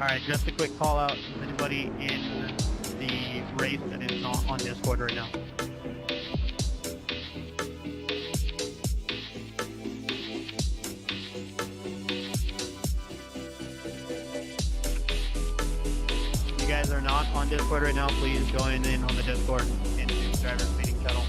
Alright, just a quick call out. Anybody in the race that is not on Discord right now? If you guys are not on Discord right now, please join in on the Discord into driver's meeting channel.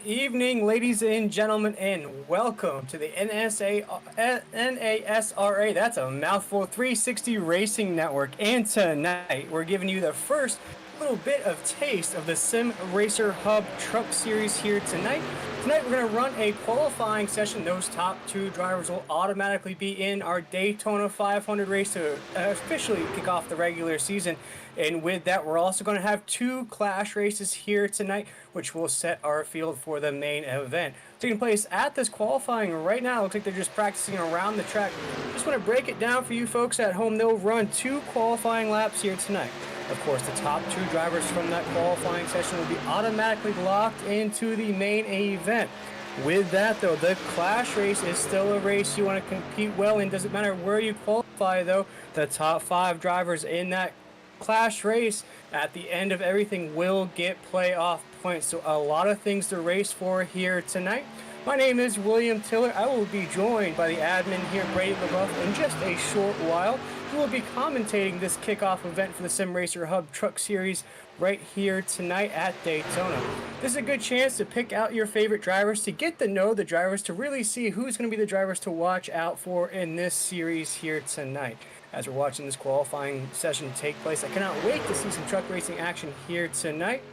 Good evening, ladies and gentlemen, and welcome to the NASRA, that's a mouthful, 360 Racing Network. And tonight, we're giving you the first little bit of taste of the Sim Racer Hub Truck Series here tonight. Tonight, we're going to run a qualifying session. Those top two drivers will automatically be in our Daytona 500 race to officially kick off the regular season. And with that, we're also going to have two clash races here tonight, which will set our field for the main event. Taking place at this qualifying right now. Looks like they're just practicing around the track. Just want to break it down for you folks at home. They'll run two qualifying laps here tonight. Of course, the top two drivers from that qualifying session will be automatically locked into the main event. With that, though, the clash race is still a race you want to compete well in. Doesn't matter where you qualify, though. The top five drivers in that clash race at the end of everything will get playoff points. So a lot of things to race for here tonight. My name is William Tiller. I will be joined by the admin here, Brady LaBeouf, in just a short while. Who will be commentating this kickoff event for the Sim Racer Hub Truck Series right here tonight at Daytona. This is a good chance to pick out your favorite drivers, to get to know the drivers, to really see who's going to be the drivers to watch out for in this series here tonight. As we're watching this qualifying session take place, I cannot wait to see some truck racing action here tonight.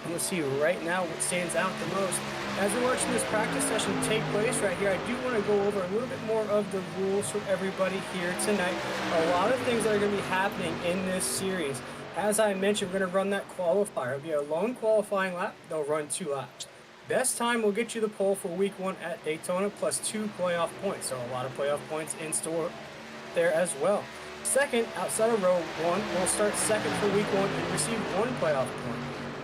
And we'll see right now what stands out the most. As we're watching this practice session take place right here, I do want to go over a little bit more of the rules for everybody here tonight. A lot of things that are going to be happening in this series. As I mentioned, we're going to run that qualifier. It'll be a lone qualifying lap. They'll run 2 laps. Best time will get you the pole for week 1 at Daytona, plus 2 playoff points. So a lot of playoff points in store there as well. Second, outside of row 1, we'll start second for week 1 and receive 1 playoff point.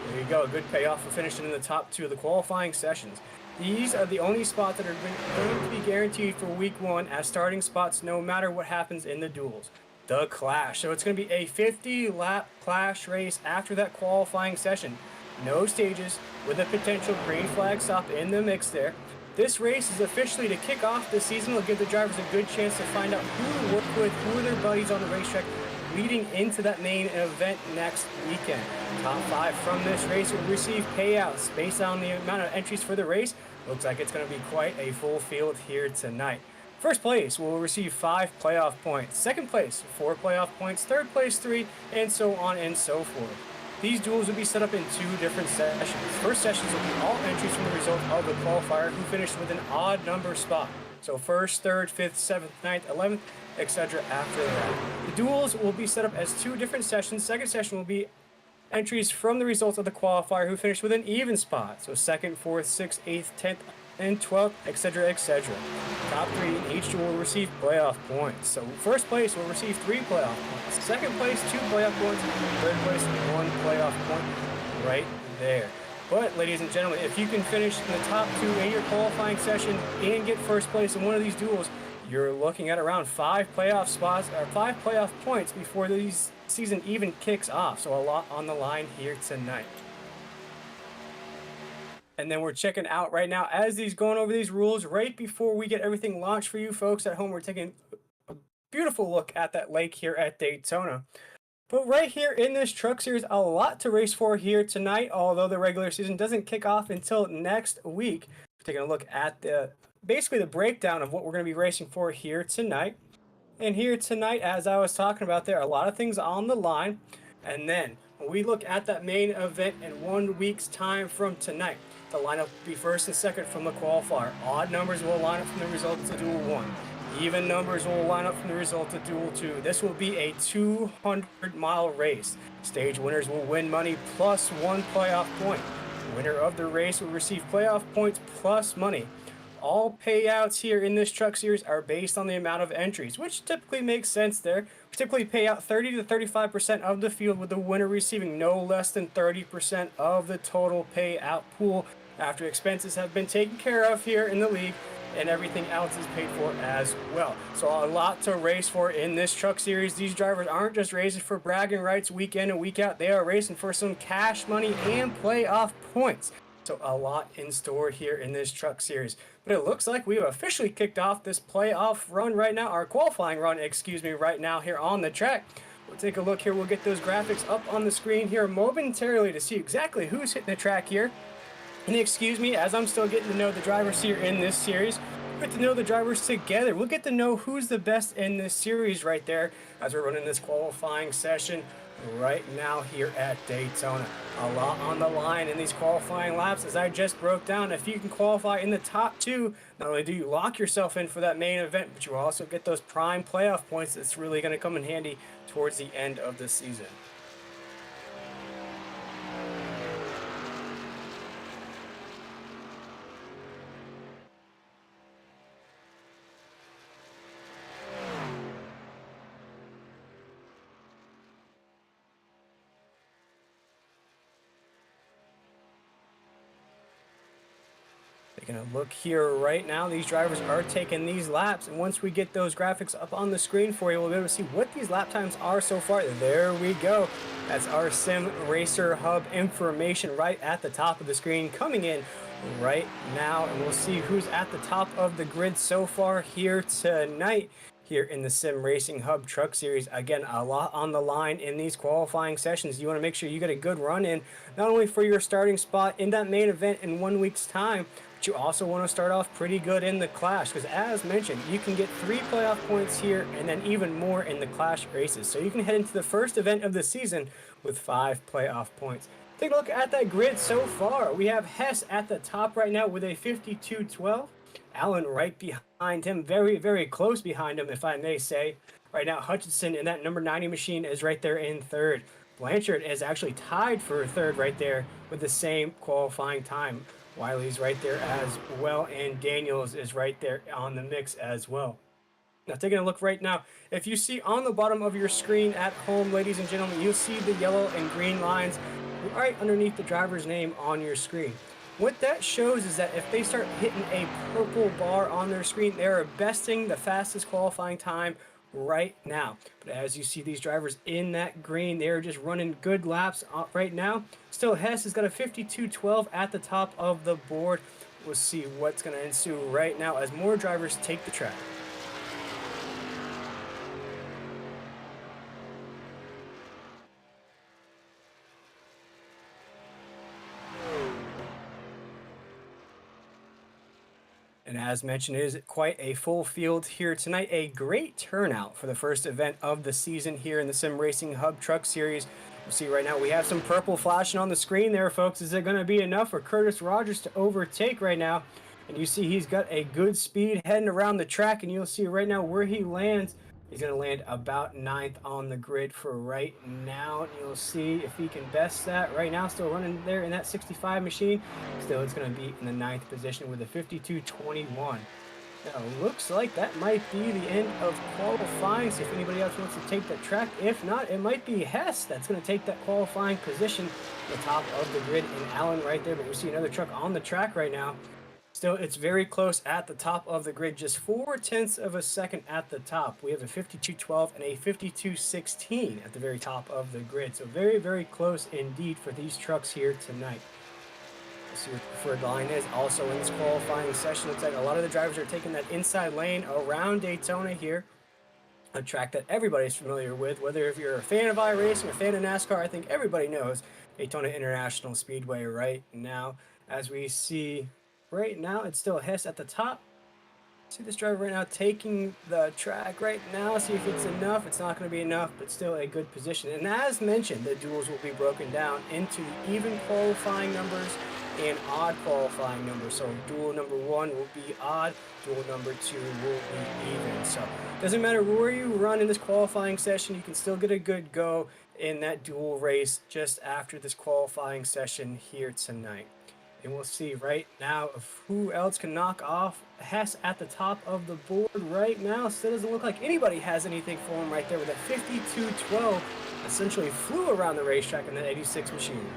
There you go, a good payoff for finishing in the top 2 of the qualifying sessions. These are the only spots that are going to be guaranteed for week 1 as starting spots, no matter what happens in the duels. The clash. So it's going to be a 50-lap clash race after that qualifying session. No stages, with a potential green flag stop in the mix there. This race is officially to kick off the season. It'll give the drivers a good chance to find out who to work with, who are their buddies on the racetrack, leading into that main event next weekend. Top 5 from this race will receive payouts based on the amount of entries for the race. Looks like it's going to be quite a full field here tonight. First place will receive 5 playoff points. Second place, 4 playoff points. Third place, 3, and so on and so forth. These duels will be set up in 2 different sessions. First sessions will be all entries from the result of the qualifier who finished with an odd number spot. So 1st, 3rd, 5th, 7th, 9th, 11th, etc. after that. The duels will be set up as 2 different sessions. Second session will be entries from the results of the qualifier who finished with an even spot. So 2nd, 4th, 6th, 8th, 10th, and 12th, etc., etc. Top 3 in each duel will receive playoff points. So first place will receive 3 playoff points. Second place, 2 playoff points. Third place, 1 playoff point right there. But, ladies and gentlemen, if you can finish in the top 2 in your qualifying session and get first place in one of these duels, you're looking at around 5 playoff spots or 5 playoff points before the season even kicks off. So a lot on the line here tonight. And then we're checking out right now as he's going over these rules right before we get everything launched for you folks at home. We're taking a beautiful look at that lake here at Daytona. But right here in this truck series, a lot to race for here tonight, although the regular season doesn't kick off until next week. We're taking a look at basically the breakdown of what we're going to be racing for here tonight. And here tonight, as I was talking about, there are a lot of things on the line. And then when we look at that main event in 1 week's time from tonight, the lineup will be first and second from the qualifier. Odd numbers will line up from the results of Duel 1. Even numbers will line up from the result of Duel 2. This will be a 200-mile race. Stage winners will win money plus 1 playoff point. Winner of the race will receive playoff points plus money. All payouts here in this truck series are based on the amount of entries, which typically makes sense there. We typically pay out 30 to 35% of the field, with the winner receiving no less than 30% of the total payout pool after expenses have been taken care of here in the league and everything else is paid for as well. So a lot to race for in this truck series. These drivers aren't just racing for bragging rights week in and week out. They are racing for some cash money and playoff points. So a lot in store here in this truck series. But it looks like we've officially kicked off this playoff run right now, our qualifying run, excuse me, right now here on the track. We'll take a look here. We'll get those graphics up on the screen here momentarily to see exactly who's hitting the track here. And excuse me, as I'm still getting to know the drivers here in this series, we'll get to know the drivers together. We'll get to know who's the best in this series right there as we're running this qualifying session right now here at Daytona. A lot on the line in these qualifying laps, as I just broke down. If you can qualify in the top two, not only do you lock yourself in for that main event, but you also get those prime playoff points that's really going to come in handy towards the end of the season. Taking a look here right now, these drivers are taking these laps, and once we get those graphics up on the screen for you, we'll be able to see what these lap times are so far. There we go. That's our Sim Racer Hub information right at the top of the screen coming in right now, and we'll see who's at the top of the grid so far here tonight here in the Sim Racing Hub Truck Series. Again, a lot on the line in these qualifying sessions. You want to make sure you get a good run in, not only for your starting spot in that main event in 1 week's time, but you also want to start off pretty good in the Clash, because as mentioned, you can get 3 playoff points here and then even more in the Clash races. So you can head into the first event of the season with 5 playoff points. Take a look at that grid so far. We have Hess at the top right now with a 52-12. Allen right behind him, very, very close behind him, if I may say. Right now, Hutchinson in that number 90 machine is right there in third. Blanchard is actually tied for third right there with the same qualifying time. Wiley's right there as well, and Daniels is right there on the mix as well. Now, taking a look right now, if you see on the bottom of your screen at home, ladies and gentlemen, you'll see the yellow and green lines right underneath the driver's name on your screen. What that shows is that if they start hitting a purple bar on their screen, they are besting the fastest qualifying time right now. But as you see these drivers in that green, they're just running good laps right now. Still, Hess has got a 52-12 at the top of the board. We'll see what's going to ensue right now as more drivers take the track. And as mentioned, it is quite a full field here tonight. A great turnout for the first event of the season here in the Sim Racing Hub Truck Series. You'll see right now we have some purple flashing on the screen there, folks. Is it going to be enough for Curtis Rogers to overtake right now? And you see he's got a good speed heading around the track, and you'll see right now where he lands. He's going to land about 9th on the grid for right now. And you'll see if he can best that right now. Still running there in that 65 machine. Still, it's going to be in the 9th position with a 52-21. Now, looks like that might be the end of qualifying. See if anybody else wants to take that track. If not, it might be Hess that's going to take that qualifying position at the top of the grid. And Allen right there. But you see another truck on the track right now. Still, it's very close at the top of the grid, just 0.4 of a second at the top. We have a 52-12 and a 52-16 at the very top of the grid. So very, very close indeed for these trucks here tonight. Let's see what the preferred line is. Also in this qualifying session, looks like a lot of the drivers are taking that inside lane around Daytona here. A track that everybody's familiar with, whether if you're a fan of iRacing or a fan of NASCAR, I think everybody knows Daytona International Speedway right now. As we see right now, it's still Hess at the top. See this driver right now taking the track right now. See if it's enough. It's not going to be enough, but still a good position. And as mentioned, the duels will be broken down into even qualifying numbers and odd qualifying numbers. So duel number 1 will be odd, duel number 2 will be even. So doesn't matter where you run in this qualifying session, you can still get a good go in that duel race just after this qualifying session here tonight. And we'll see right now who else can knock off Hess at the top of the board right now. Still doesn't look like anybody has anything for him right there with a 52-12. Essentially flew around the racetrack in that 86 machine.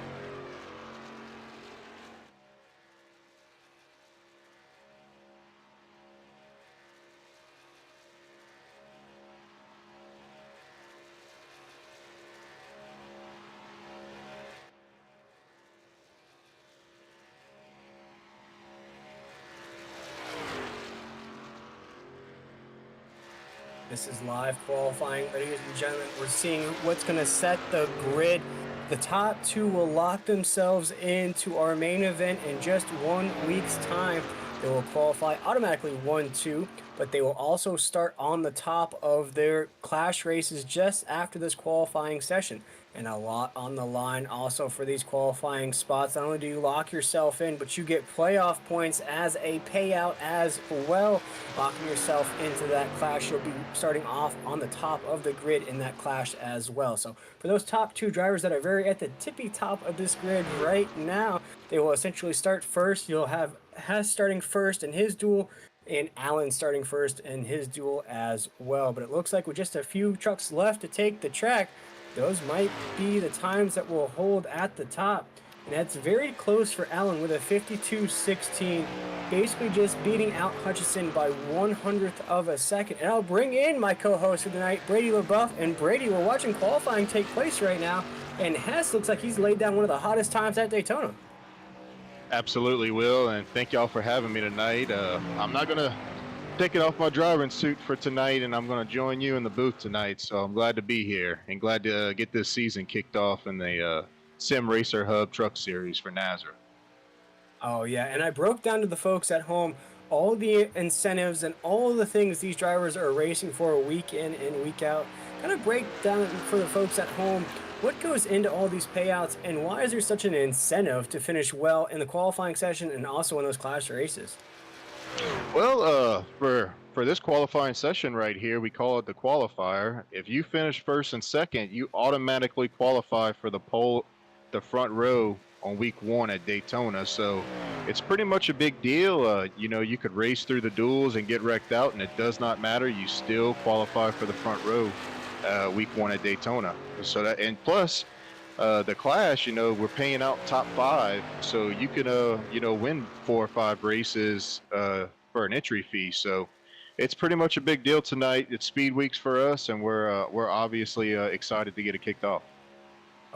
This is live qualifying, ladies and gentlemen. We're seeing what's going to set the grid The top two will lock themselves into our main event in just 1 week's time. They will qualify automatically 1-2, but they will also start on the top of their clash races just after this qualifying session. And a lot on the line also for these qualifying spots. Not only do you lock yourself in, but you get playoff points as a payout as well. Locking yourself into that clash, you'll be starting off on the top of the grid in that clash as well. So for those top two drivers that are very at the tippy top of this grid right now, they will essentially start first. You'll have Hess starting first in his duel, and Allen starting first in his duel as well. But it looks like with just a few trucks left to take the track, those might be the times that will hold at the top. And that's very close for Allen with a 52.16, basically just beating out Hutchison by 1/100th of a second. And I'll bring in my co-host for tonight, Brady LaBeouf. And Brady, we're watching qualifying take place right now, and Hess looks like he's laid down one of the hottest times at Daytona. Absolutely, Will, and thank y'all for having me tonight. I'm not going to take it off my driving suit for tonight, and I'm going to join you in the booth tonight, so I'm glad to be here and glad to get this season kicked off in the Sim Racer Hub Truck Series for Nazareth. Oh, yeah, and I broke down to the folks at home all the incentives and all the things these drivers are racing for week in and week out. Kind of break down for the folks at home what goes into all these payouts and why is there such an incentive to finish well in the qualifying session and also in those clash races? Well, for this qualifying session right here, we call it the qualifier. If you finish first and second, you automatically qualify for the front row on week 1 at Daytona. So it's pretty much a big deal. You could race through the duels and get wrecked out, and it does not matter. You still qualify for the front row week 1 at Daytona. So that, and plus the clash, we're paying out top 5, so you can win 4 or 5 races for an entry fee. So it's pretty much a big deal tonight. It's speed weeks for us, and we're obviously excited to get it kicked off.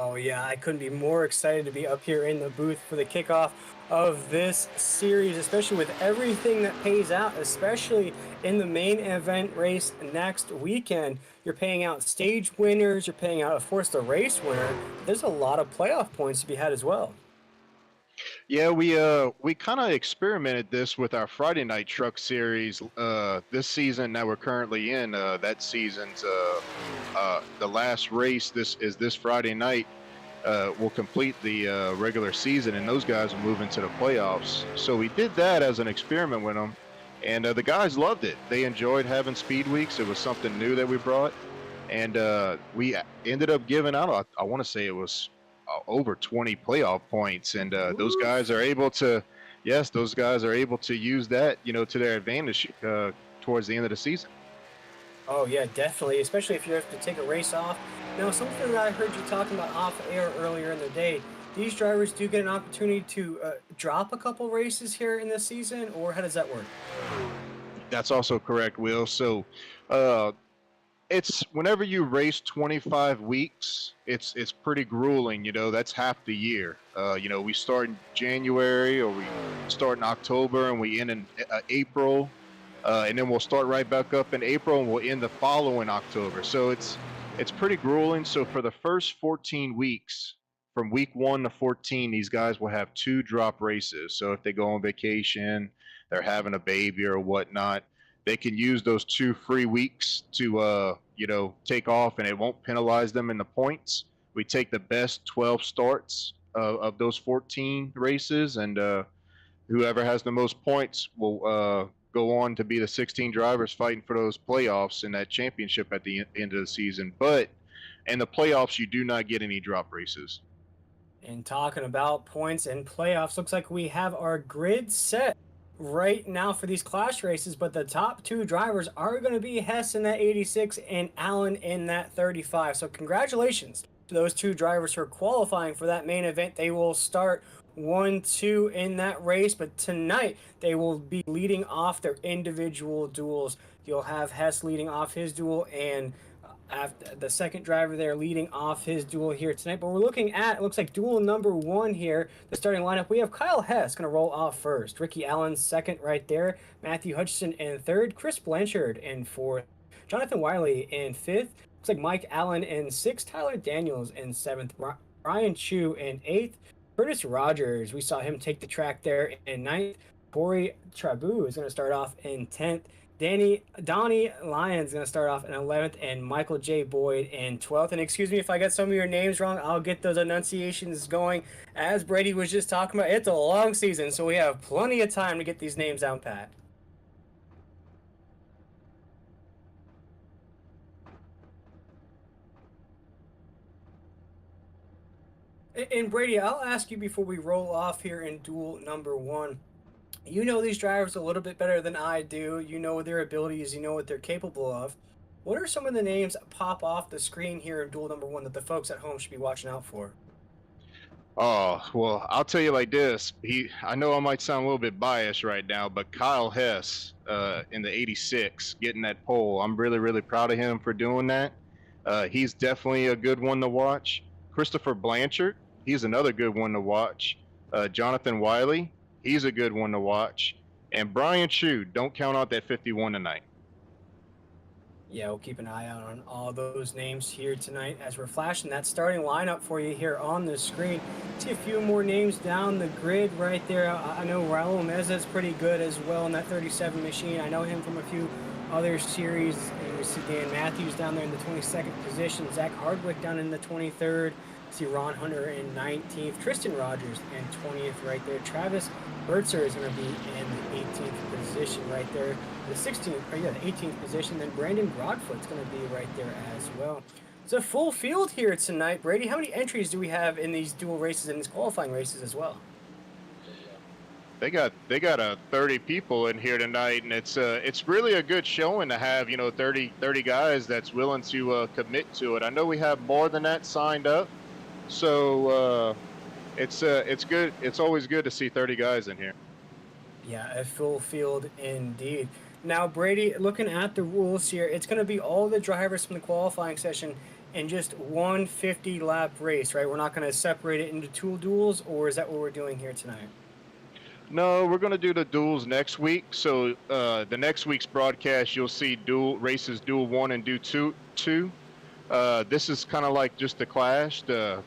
Oh yeah, I couldn't be more excited to be up here in the booth for the kickoff of this series, especially with everything that pays out, especially in the main event race next weekend. You're paying out stage winners, you're paying out, of course, the race winner. There's a lot of playoff points to be had as well. Yeah, we kind of experimented this with our Friday night truck series this season that we're currently in. That season's the last race. This Friday night. Will complete the regular season, and those guys will move into the playoffs. So we did that as an experiment with them, and the guys loved it. They enjoyed having speed weeks. It was something new that we brought, and we ended up giving out. I want to say it was over 20 playoff points, and those guys are able to. Yes, those guys are able to use that, to their advantage towards the end of the season. Oh yeah, definitely, especially if you have to take a race off. Now, something that I heard you talking about off air earlier in the day, these drivers do get an opportunity to drop a couple races here in this season, or how does that work? That's also correct, Will. So it's whenever you race 25 weeks, it's pretty grueling. That's half the year. We start in January, or we start in October, and we end in April, and then we'll start right back up in April, and we'll end the following October. So it's pretty grueling. So for the first 14 weeks, from week 1 to 14, these guys will have 2 drop races. So if they go on vacation, they're having a baby or whatnot, they can use those 2 free weeks to take off, and it won't penalize them in the points. We take the best 12 starts of those 14 races, and whoever has the most points will go on to be the 16 drivers fighting for those playoffs in that championship at the end of the season. But in the playoffs, you do not get any drop races. And talking about points and playoffs, looks like we have our grid set right now for these clash races, but the top 2 drivers are going to be Hess in that 86 and Allen in that 35. So congratulations to those 2 drivers who are qualifying for that main event. They will start 1-2 in that race, but tonight they will be leading off their individual duels. You'll have Hess leading off his duel, and after the second driver there leading off his duel here tonight. But we're looking at, it looks like duel number 1 here, the starting lineup. We have Kyle Hess going to roll off first, Ricky Allen second right there, Matthew Hutchison in third, Chris Blanchard in fourth, Jonathan Wiley in fifth. Looks like Mike Allen in sixth, Tyler Daniels in seventh, Brian Chu in 8th. Curtis Rogers, we saw him take the track there in 9th. Corey Trabu is going to start off in 10th. Donnie Lyons going to start off in 11th, and Michael J. Boyd in 12th. And excuse me if I get some of your names wrong, I'll get those enunciations going. As Brady was just talking about, it's a long season, so we have plenty of time to get these names down pat. And Brady, I'll ask you before we roll off here in duel number 1. You know these drivers a little bit better than I do. You know their abilities. You know what they're capable of. What are some of the names that pop off the screen here in duel number 1 that the folks at home should be watching out for? Oh, well, I'll tell you like this. I know I might sound a little bit biased right now, but Kyle Hess in the 86 getting that pole, I'm really, really proud of him for doing that. He's definitely a good one to watch. Christopher Blanchard, he's another good one to watch. Jonathan Wiley, he's a good one to watch. And Brian Chu, don't count out that 51 tonight. Yeah, we'll keep an eye out on all those names here tonight as we're flashing that starting lineup for you here on the screen. See a few more names down the grid right there. I know Raul Meza is pretty good as well in that 37 machine. I know him from a few other series. And we see Dan Matthews down there in the 22nd position. Zach Hardwick down in the 23rd. See Ron Hunter in 19th. Tristan Rogers in 20th right there. Travis Bertzer is going to be in the 18th position right there. The 18th position. Then Brandon Broadfoot's going to be right there as well. It's a full field here tonight. Brady, how many entries do we have in these dual races and these qualifying races as well? They got 30 people in here tonight, and it's really a good showing to have 30 guys that's willing to commit to it. I know we have more than that signed up, so it's good. It's always good to see 30 guys in here. Yeah, a full field indeed. Now, Brady, looking at the rules here, it's going to be all the drivers from the qualifying session in just one 50-lap race, right? We're not going to separate it into two duels, or is that what we're doing here tonight? No, we're going to do the duels next week. So the next week's broadcast, you'll see duel 1 and duel 2. This is kind of like just the clash, the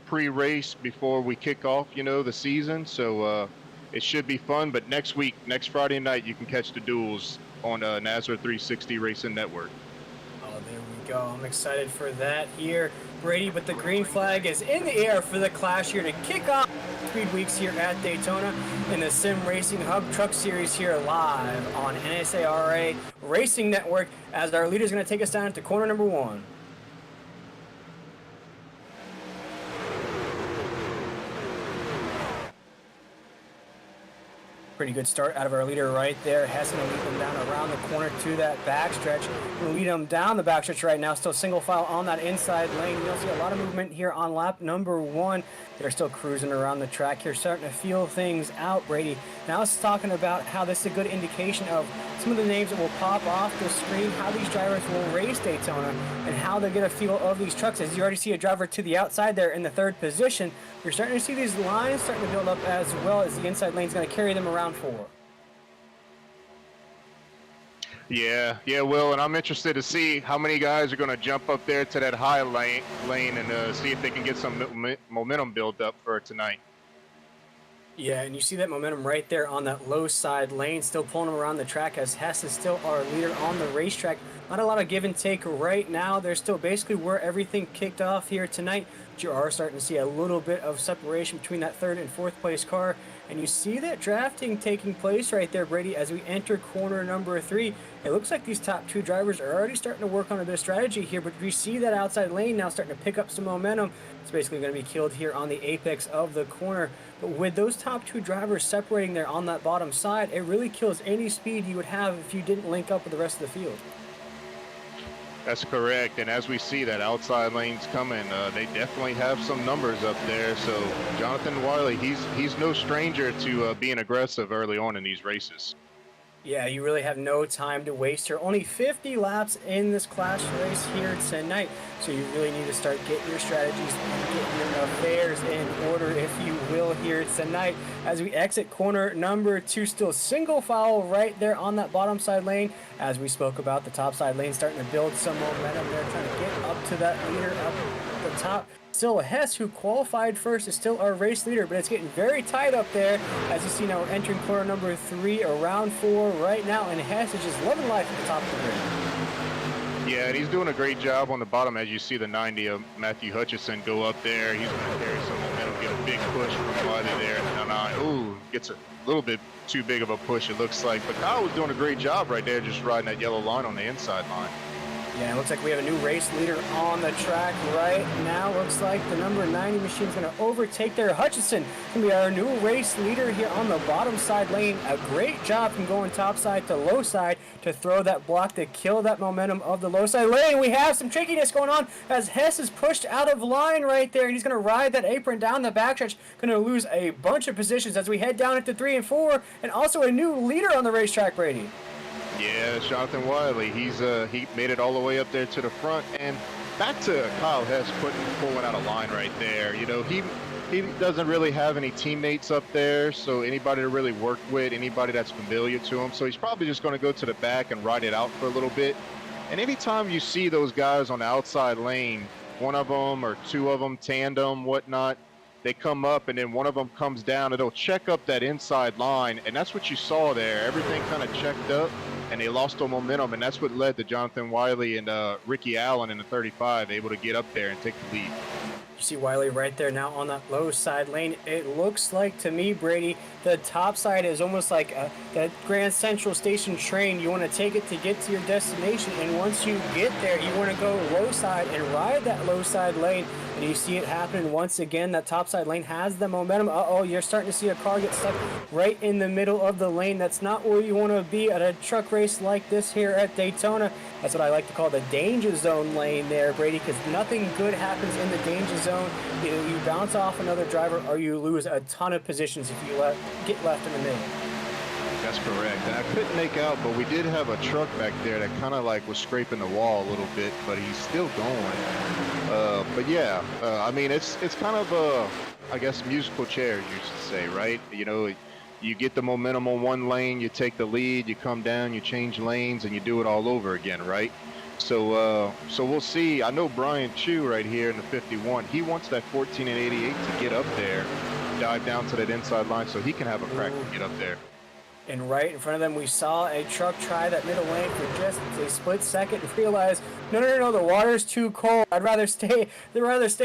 pre-race before we kick off, the season. So it should be fun. But next Friday night, you can catch the duels on NASCAR 360 Racing Network. Oh, there we go. I'm excited for that here, Brady. But the green flag is in the air for the clash here to kick off Speed Weeks here at Daytona in the Sim Racing Hub Truck Series here live on NSARA Racing Network as our leader is going to take us down to corner number 1. Pretty good start out of our leader right there. Hess going to lead them down around the corner to that backstretch. Going to lead them down the backstretch right now. Still single file on that inside lane. You'll see a lot of movement here on lap number 1. They're still cruising around the track here, starting to feel things out, Brady. Now it's talking about how this is a good indication of some of the names that will pop off the screen, how these drivers will race Daytona, and how they get a feel of these trucks. As you already see a driver to the outside there in the 3rd position, you're starting to see these lines starting to build up as well as the inside lane is going to carry them around 4. Yeah, Will, and I'm interested to see how many guys are going to jump up there to that high lane and see if they can get some momentum built up for tonight. Yeah, and you see that momentum right there on that low side lane, still pulling them around the track as Hess is still our leader on the racetrack. Not a lot of give and take right now. They're still basically where everything kicked off here tonight. But you are starting to see a little bit of separation between that 3rd and 4th place car. And you see that drafting taking place right there, Brady, as we enter corner number 3. It looks like these top 2 drivers are already starting to work on a bit of strategy here, but we see that outside lane now starting to pick up some momentum. It's basically going to be killed here on the apex of the corner. But with those top 2 drivers separating there on that bottom side, it really kills any speed you would have if you didn't link up with the rest of the field. That's correct, and as we see that outside lanes coming, they definitely have some numbers up there. So Jonathan Wiley, he's no stranger to being aggressive early on in these races. Yeah, you really have no time to waste here. Only 50 laps in this clash race here tonight, so you really need to start getting your strategies and getting your affairs in order, if you will, here tonight. As we exit corner number 2, still single file right there on that bottom side lane. As we spoke about, the top side lane starting to build some momentum. They're trying to get up to that leader, up the top. Still Hess, who qualified first, is still our race leader, but it's getting very tight up there. As you see now, we're entering corner number 3, around 4 right now, and Hess is just loving life at the top of the grid. Yeah, and he's doing a great job on the bottom as you see the 90 of Matthew Hutchison go up there. He's going to carry some momentum, get a big push from Wiley there. And ooh, gets a little bit too big of a push, it looks like. But Kyle was doing a great job right there, just riding that yellow line on the inside line. Yeah, it looks like we have a new race leader on the track right now. Looks like the number 90 machine is going to overtake there. Hutchison going to be our new race leader here on the bottom side lane. A great job from going top side to low side to throw that block to kill that momentum of the low side lane. We have some trickiness going on as Hess is pushed out of line right there, and he's going to ride that apron down the backstretch. Going to lose a bunch of positions as we head down into 3 and 4, and also a new leader on the racetrack, Brady. Yeah, Jonathan Wiley, he made it all the way up there to the front, and back to Kyle Hess pulling out a line right there. You know, he doesn't really have any teammates up there, so anybody to really work with, anybody that's familiar to him, so he's probably just going to go to the back and ride it out for a little bit. And anytime you see those guys on the outside lane, one of them or two of them, tandem, whatnot, they come up and then one of them comes down and they'll check up that inside line, and that's what you saw there. Everything kind of checked up and they lost the momentum, and that's what led to Jonathan Wiley and Ricky Allen in the 35 able to get up there and take the lead. You see Wiley right there now on that low side lane. It looks like to me, Brady, the top side is almost like that Grand Central Station train. You want to take it to get to your destination, and once you get there, you want to go low side and ride that low side lane. And you see it happening once again. That top side lane has the momentum. Uh-oh, you're starting to see a car get stuck right in the middle of the lane. That's not where you want to be at a truck race like this here at Daytona. That's what I like to call the danger zone lane there, Brady, because nothing good happens in the danger zone. Either you bounce off another driver or you lose a ton of positions if you get left in the middle. That's correct. And I couldn't make out, but we did have a truck back there that kind of like was scraping the wall a little bit, but he's still going. But yeah, I mean, it's kind of I guess musical chairs, you should say, right? You know, you get the momentum on one lane, you take the lead, you come down, you change lanes, and you do it all over again, right? So we'll see. I know Brian Chu right here in the 51, he wants that 14 and 88 to get up there, dive down to that inside line so he can have a crack to get up there. And right in front of them, we saw a truck try that middle lane for just a split second and realize, no, the water's too cold. I'd rather stay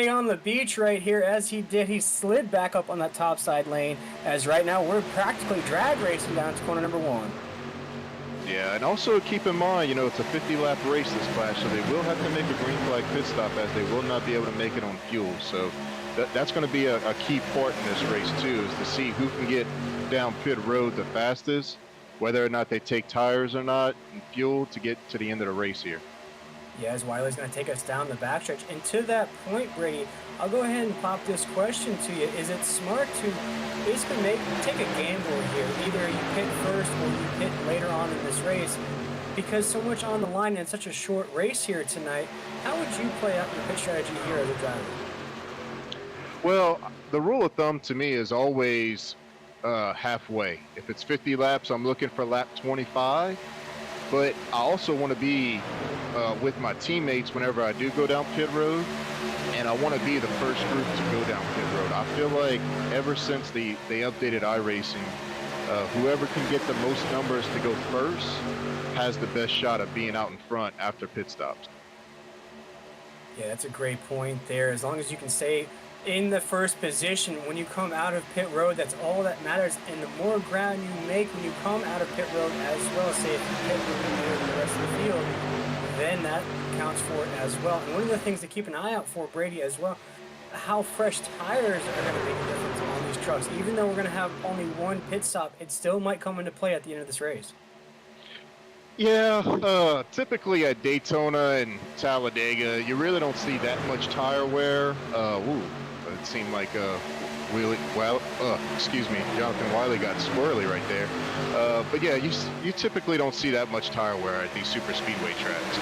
on the beach right here. As he did, he slid back up on that top side lane. As right now, we're practically drag racing down to corner number 1. Yeah, and also keep in mind, you know, it's a 50-lap race this class, so they will have to make a green flag pit stop as they will not be able to make it on fuel. So that's going to be a key part in this race, too, is to see who can get down pit road the fastest, whether or not they take tires or not, and fuel to get to the end of the race here. Yeah, as Wiley's going to take us down the backstretch. And to that point, Brady, I'll go ahead and pop this question to you. Is it smart to basically take a gamble here? Either you pit first or you pit later on in this race, because so much on the line in such a short race here tonight. How would you play out your pit strategy here as a driver? Well, the rule of thumb to me is always halfway. If it's 50 laps, I'm looking for lap 25, but I also want to be with my teammates whenever I do go down pit road, and I want to be the first group to go down pit road. I feel like ever since they updated iRacing, whoever can get the most numbers to go first has the best shot of being out in front after pit stops. Yeah, that's a great point there. As long as you can stay in the first position when you come out of pit road, that's all that matters. And the more ground you make when you come out of pit road, as well as say if you pit road the rest of the field, then that counts for it as well. And one of the things to keep an eye out for, Brady, as well, how fresh tires are going to make a difference on these trucks. Even though we're going to have only one pit stop, it still might come into play at the end of this race. Yeah, typically at Daytona and Talladega, you really don't see that much tire wear. It seemed like Jonathan Wiley got squirrely right there. But yeah, you typically don't see that much tire wear at these super speedway tracks.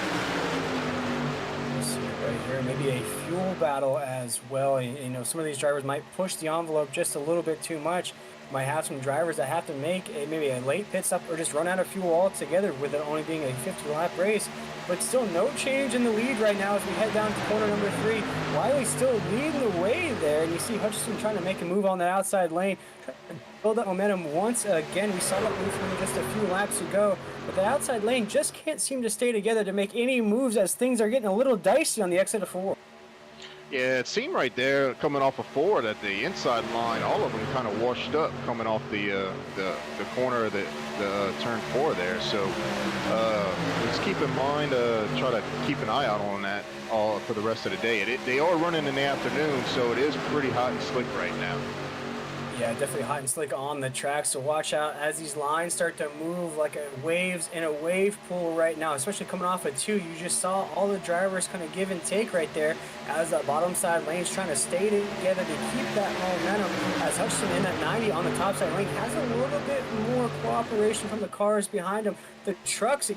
Right here, maybe a fuel battle as well. You know, some of these drivers might push the envelope just a little bit too much. Might have some drivers that have to make maybe a late pit stop or just run out of fuel altogether with it only being a 50-lap race. But still no change in the lead right now as we head down to corner number 3. Wiley still leading the way there, and you see Hutchinson trying to make a move on that outside lane. Build up momentum once again. We saw that move from just a few laps ago, but the outside lane just can't seem to stay together to make any moves as things are getting a little dicey on the exit of 4. Yeah, it seemed right there coming off of 4 that the inside line, all of them kind of washed up coming off the corner of the turn 4 there. So let's keep in mind, try to keep an eye out on that all for the rest of the day. They are running in the afternoon, so it is pretty hot and slick right now. Yeah, definitely hot and slick on the track, so watch out as these lines start to move like waves in a wave pool right now, especially coming off of 2. You just saw all the drivers kind of give and take right there as that bottom side lane's trying to stay together to keep that momentum, as Hutchinson in that 90 on the top side lane has a little bit more cooperation from the cars behind him. The trucks,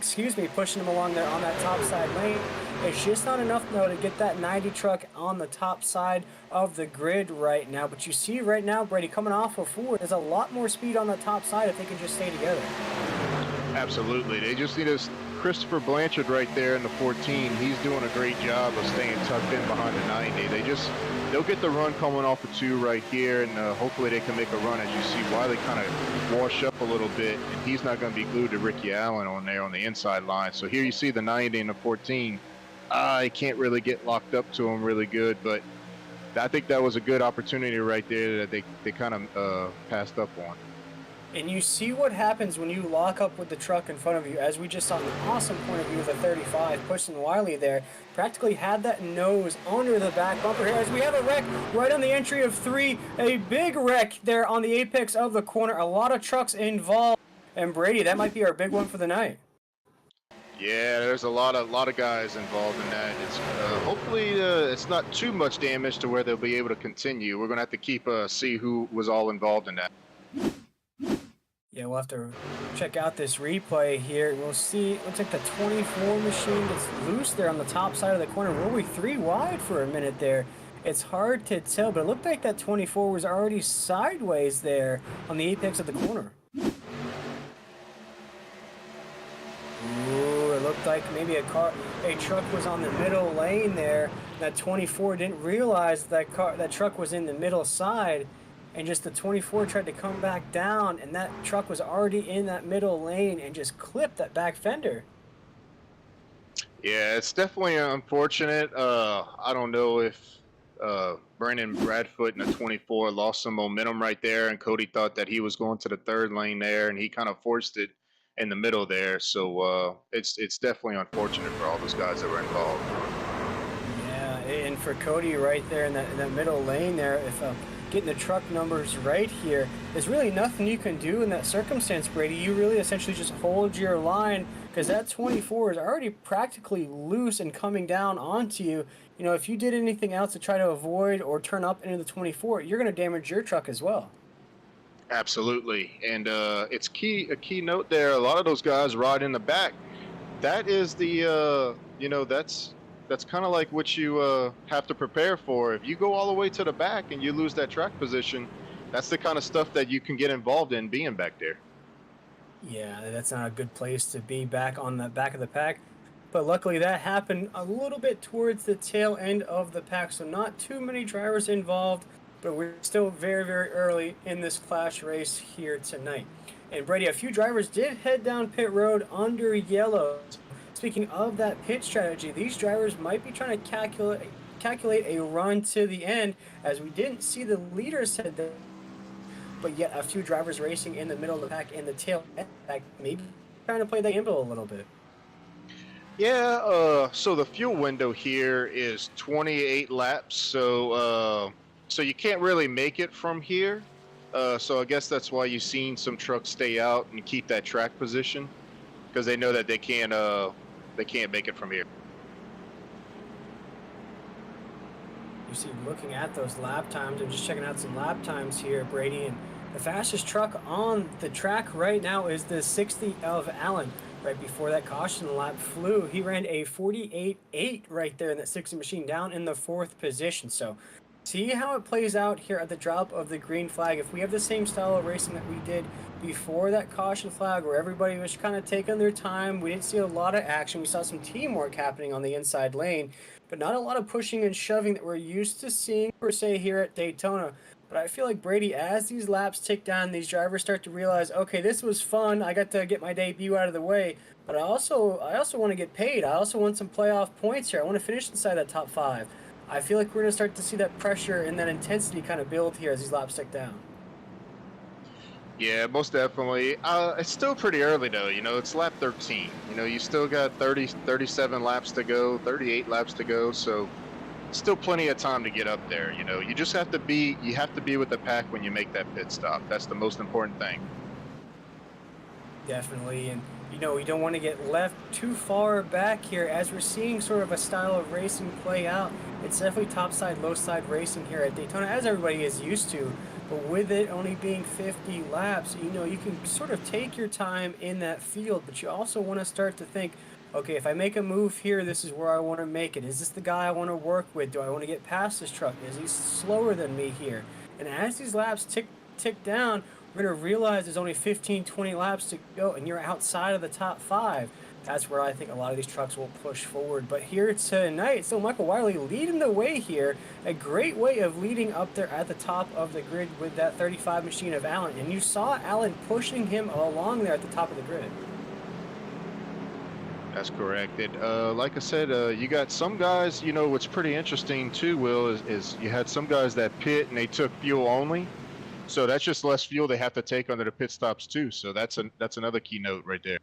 pushing him along there on that top side lane. It's just not enough, though, to get that 90 truck on the top side of the grid right now. But you see right now, Brady, coming off of 4, there's a lot more speed on the top side if they can just stay together. Absolutely. They just need us. Christopher Blanchard right there in the 14. He's doing a great job of staying tucked in behind the 90. They'll get the run coming off of 2 right here, and hopefully they can make a run. As you see, Wiley kind of wash up a little bit, and he's not going to be glued to Ricky Allen on there on the inside line. So here you see the 90 and the 14. I can't really get locked up to him really good, but I think that was a good opportunity right there that they kind of passed up on. And you see what happens when you lock up with the truck in front of you, as we just saw an awesome point of view of the 35, pushing Wiley there. Practically had that nose under the back bumper here, as we have a wreck right on the entry of 3. A big wreck there on the apex of the corner. A lot of trucks involved. And Brady, that might be our big one for the night. Yeah, there's a lot of guys involved in that. It's hopefully it's not too much damage to where they'll be able to continue. We're gonna have to keep see who was all involved in that. Yeah, we'll have to check out this replay here. We'll see. Looks like the 24 machine gets loose there on the top side of the corner. Were we 3 wide for a minute there? It's hard to tell, but it looked like that 24 was already sideways there on the apex of the corner. Ooh, it looked like maybe a truck was on the middle lane there. That 24 didn't realize that truck was in the middle side, and just the 24 tried to come back down, and that truck was already in that middle lane and just clipped that back fender. Yeah, it's definitely unfortunate. I don't know if Brandon Bradfoot in the 24 lost some momentum right there, and Cody thought that he was going to the 3rd lane there, and he kind of forced it in the middle there. So it's definitely unfortunate for all those guys that were involved. Yeah, and for Cody right there in that middle lane there, if getting the truck numbers right here, there's really nothing you can do in that circumstance, Brady. You really essentially just hold your line, because that 24 is already practically loose and coming down onto you. You know, if you did anything else to try to avoid or turn up into the 24, you're going to damage your truck as well. Absolutely, and it's a key note there. A lot of those guys ride in the back. That is the that's kind of like what you have to prepare for. If you go all the way to the back and you lose that track position, that's the kind of stuff that you can get involved in being back there. Yeah, that's not a good place to be, back on the back of the pack. But luckily that happened a little bit towards the tail end of the pack, so not too many drivers involved, but we're still very, very early in this clash race here tonight. And Brady, a few drivers did head down pit road under yellow. Speaking of that pit strategy, these drivers might be trying to calculate a run to the end, as we didn't see the leaders head there, but yet a few drivers racing in the middle of the pack in the tail end pack, maybe trying to play the gamble a little bit. Yeah, so the fuel window here is 28 laps, so you can't really make it from here. So I guess that's why you've seen some trucks stay out and keep that track position, because they know that they can't make it from here. You see, looking at those lap times, I'm just checking out some lap times here, Brady, and the fastest truck on the track right now is the 60 of Allen. Right before that caution lap flew, he ran a 48.8 right there in that 60 machine, down in the 4th position. So See how it plays out here at the drop of the green flag. If we have the same style of racing that we did before that caution flag, where everybody was kind of taking their time, we didn't see a lot of action. We saw some teamwork happening on the inside lane, but not a lot of pushing and shoving that we're used to seeing per se here at Daytona. But I feel like, Brady, as these laps tick down, these drivers start to realize, okay, this was fun. I got to get my debut out of the way, but I also want to get paid. I also want some playoff points here. I want to finish inside that top 5. I feel like we're going to start to see that pressure and that intensity kind of build here as these laps tick down. Yeah, most definitely. It's still pretty early though. You know, it's lap 13. You know, you still got 37 laps to go, 38 laps to go. So still plenty of time to get up there. You know, you just have to be with the pack when you make that pit stop. That's the most important thing. Definitely, and you know, we don't want to get left too far back here as we're seeing sort of a style of racing play out. It's definitely top side, low side racing here at Daytona, as everybody is used to. But with it only being 50 laps, you know, you can sort of take your time in that field, but you also want to start to think, okay, if I make a move here, this is where I want to make it. Is this the guy I want to work with? Do I want to get past this truck? Is he slower than me here? And as these laps tick down, we're going to realize there's only 15, 20 laps to go, and you're outside of the top 5. That's where I think a lot of these trucks will push forward. But here tonight, so Michael Wiley leading the way here. A great way of leading up there at the top of the grid with that 35 machine of Allen. And you saw Allen pushing him along there at the top of the grid. That's correct. Like I said, you got some guys, you know, what's pretty interesting too, Will, is you had some guys that pit and they took fuel only. So that's just less fuel they have to take under the pit stops too. So that's another key note right there.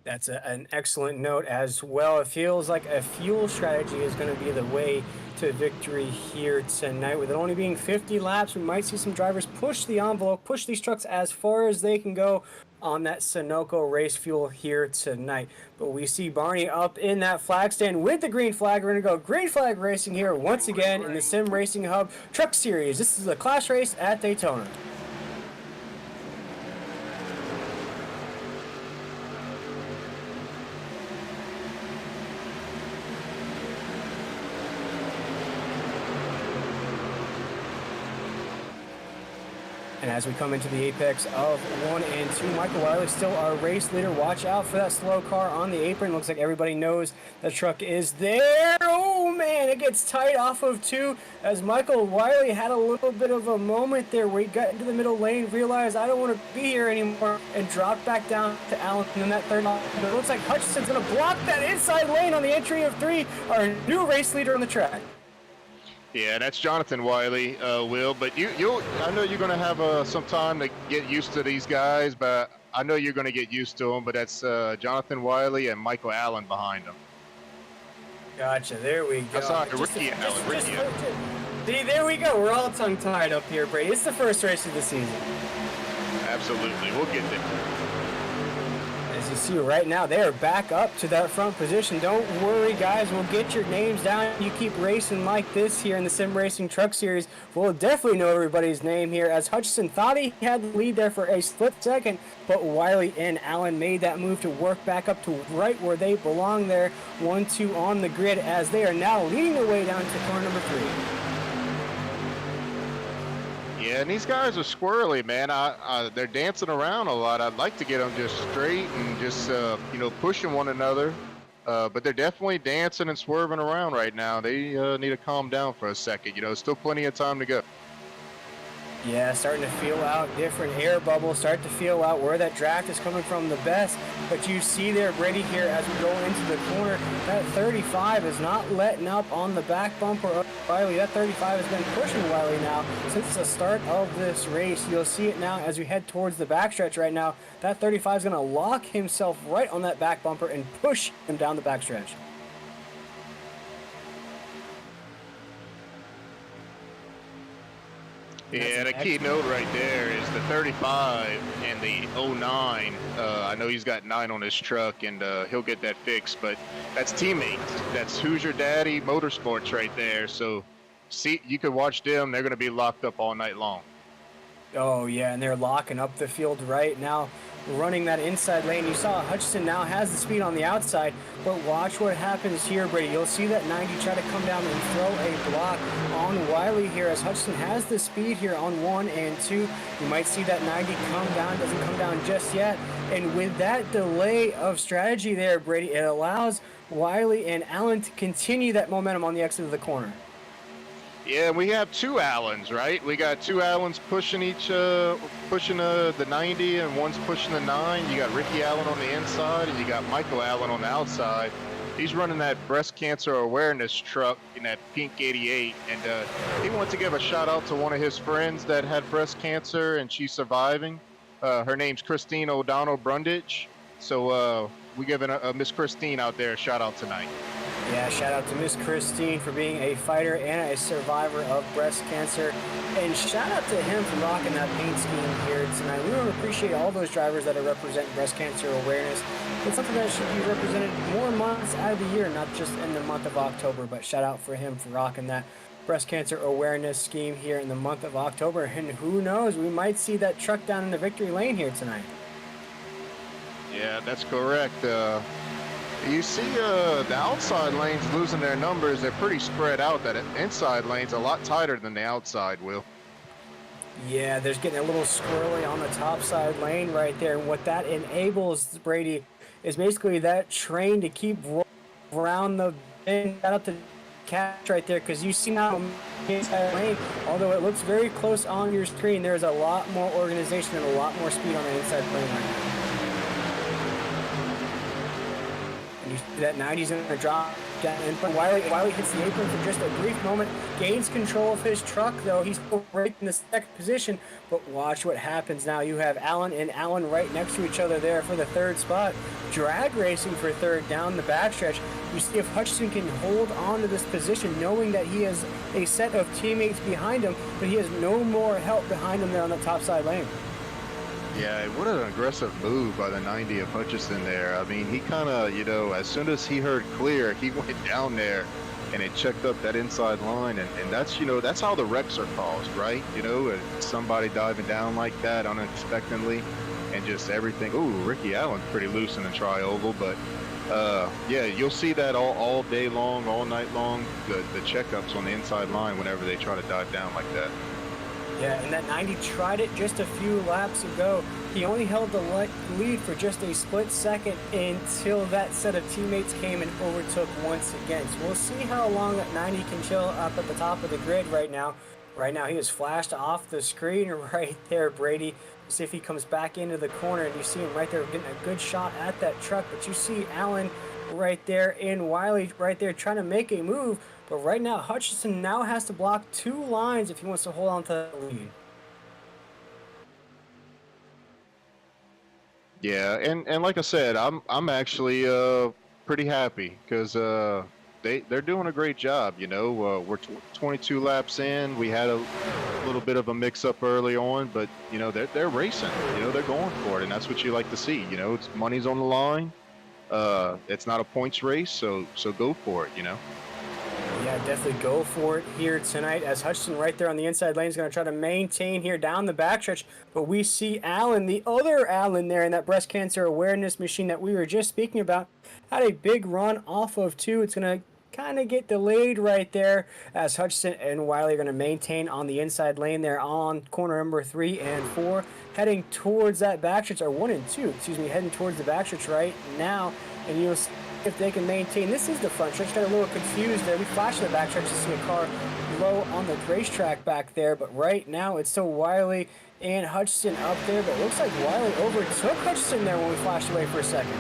That's an excellent note as well. It feels like a fuel strategy is going to be the way to victory here tonight. With it only being 50 laps, we might see some drivers push the envelope, push these trucks as far as they can go on that Sunoco race fuel here tonight. But we see Barney up in that flag stand with the green flag. We're going to go green flag racing here once again in the Sim Racing Hub Truck Series. This is a class race at Daytona. And as we come into the apex of 1 and 2, Michael Wiley still our race leader. Watch out for that slow car on the apron. Looks like everybody knows the truck is there. Oh man, it gets tight off of 2 as Michael Wiley had a little bit of a moment there where he got into the middle lane, realized I don't want to be here anymore, and dropped back down to Allen. And then that third line, it looks like Hutchinson's going to block that inside lane on the entry of 3, our new race leader on the track. Yeah, that's Jonathan Wiley, Will. But I know you're going to have some time to get used to these guys, but I know you're going to get used to them. But that's Jonathan Wiley and Michael Allen behind them. Gotcha. There we go. Sorry, Ricky Allen. See, there we go. We're all tongue-tied up here, Brady. It's the first race of the season. Absolutely. We'll get there. As you see right now, they are back up to that front position. Don't worry, guys. We'll get your names down. You keep racing like this here in the Sim Racing Truck Series. We'll definitely know everybody's name here, as Hutchinson thought he had the lead there for a split second, but Wiley and Allen made that move to work back up to right where they belong there. 1-2 on the grid as they are now leading the way down to corner number 3. Yeah, and these guys are squirrely, man. They're dancing around a lot. I'd like to get them just straight and just, pushing one another. But they're definitely dancing and swerving around right now. They need to calm down for a second. You know, still plenty of time to go. Yeah, starting to feel out different air bubbles, start to feel out where that draft is coming from the best. But you see there, Brady, here as we go into the corner, that 35 is not letting up on the back bumper of Wiley. That 35 has been pushing Wiley now since the start of this race. You'll see it now as we head towards the backstretch right now. That 35 is going to lock himself right on that back bumper and push him down the backstretch. Yeah, the key note right there is the 35 and the 09. I know he's got 9 on his truck, and he'll get that fixed, but that's teammates. That's Who's Your Daddy Motorsports right there. So see, you can watch them. They're going to be locked up all night long. Oh yeah, and they're locking up the field right now, running that inside lane. You saw Hutchinson now has the speed on the outside, but watch what happens here, Brady. You'll see that 90 try to come down and throw a block on Wiley here as Hutchinson has the speed here on 1 and 2. You might see that 90 come down, doesn't come down just yet. And with that delay of strategy there, Brady, it allows Wiley and Allen to continue that momentum on the exit of the corner. Yeah, we have two Allens, right? We got two Allens pushing the 90, and one's pushing the 9. You got Ricky Allen on the inside, and you got Michael Allen on the outside. He's running that breast cancer awareness truck in that pink 88, and he wants to give a shout out to one of his friends that had breast cancer, and she's surviving. Her name's Christine O'Donnell Brundage. So we giving a Miss Christine out there a shout out tonight. Yeah, shout out to Miss Christine for being a fighter and a survivor of breast cancer. And shout out to him for rocking that paint scheme here tonight. We want to appreciate all those drivers that are representing breast cancer awareness. It's something that should be represented more months out of the year, not just in the month of October. But shout out for him for rocking that breast cancer awareness scheme here in the month of October. And who knows, we might see that truck down in the victory lane here tonight. Yeah, that's correct. You see the outside lanes losing their numbers. They're pretty spread out. That inside lane's a lot tighter than the outside, Will. Yeah, there's getting a little squirrely on the top side lane right there. And what that enables, Brady, is basically that train to keep rolling around the bend. Shout out to catch right there, because you see now the inside lane, although it looks very close on your screen, there's a lot more organization and a lot more speed on the inside lane right now. That 90's going to drop down, and Wiley hits the apron for just a brief moment, gains control of his truck, though. He's still right in the second position, but watch what happens now. You have Allen and Allen right next to each other there for the third spot, drag racing for third down the backstretch. You see if Hutchinson can hold on to this position, knowing that he has a set of teammates behind him, but he has no more help behind him there on the top side lane. Yeah, what an aggressive move by the 90 of Hutchison there. I mean, he kind of, as soon as he heard clear, he went down there and it checked up that inside line. And that's, that's how the wrecks are caused, right? Somebody diving down like that unexpectedly and just everything. Ooh, Ricky Allen's pretty loose in the tri-oval, but yeah, you'll see that all day long, all night long, the checkups on the inside line whenever they try to dive down like that. Yeah, and that 90 tried it just a few laps ago. He only held the lead for just a split second until that set of teammates came and overtook once again. So we'll see how long that 90 can chill up at the top of the grid right now. Right now, he has flashed off the screen right there, Brady. See if he comes back into the corner, and you see him right there getting a good shot at that truck. But you see Allen right there and Wiley right there trying to make a move. But right now, Hutchinson now has to block two lines if he wants to hold on to the lead. Yeah, and like I said, I'm actually pretty happy because they're doing a great job. We're 22 laps in. We had a little bit of a mix-up early on, but they're racing. They're going for it, and that's what you like to see. It's money's on the line. It's not a points race, so go for it. Yeah, definitely go for it here tonight as Hutchinson right there on the inside lane is going to try to maintain here down the backstretch. But we see Allen, the other Allen there in that breast cancer awareness machine that we were just speaking about, had a big run off of 2. It's going to kind of get delayed right there as Hutchinson and Wiley are going to maintain on the inside lane there on corner number 3 and 4, heading towards that backstretch, or 1 and 2, excuse me, heading towards the backstretch right now. And you'll see if they can maintain. This is the front stretch. Got a little confused there. We flashed the back stretch to see a car low on the racetrack back there, but right now it's still Wiley and Hutchinson up there, but it looks like Wiley overtook Hutchinson there when we flashed away for a second.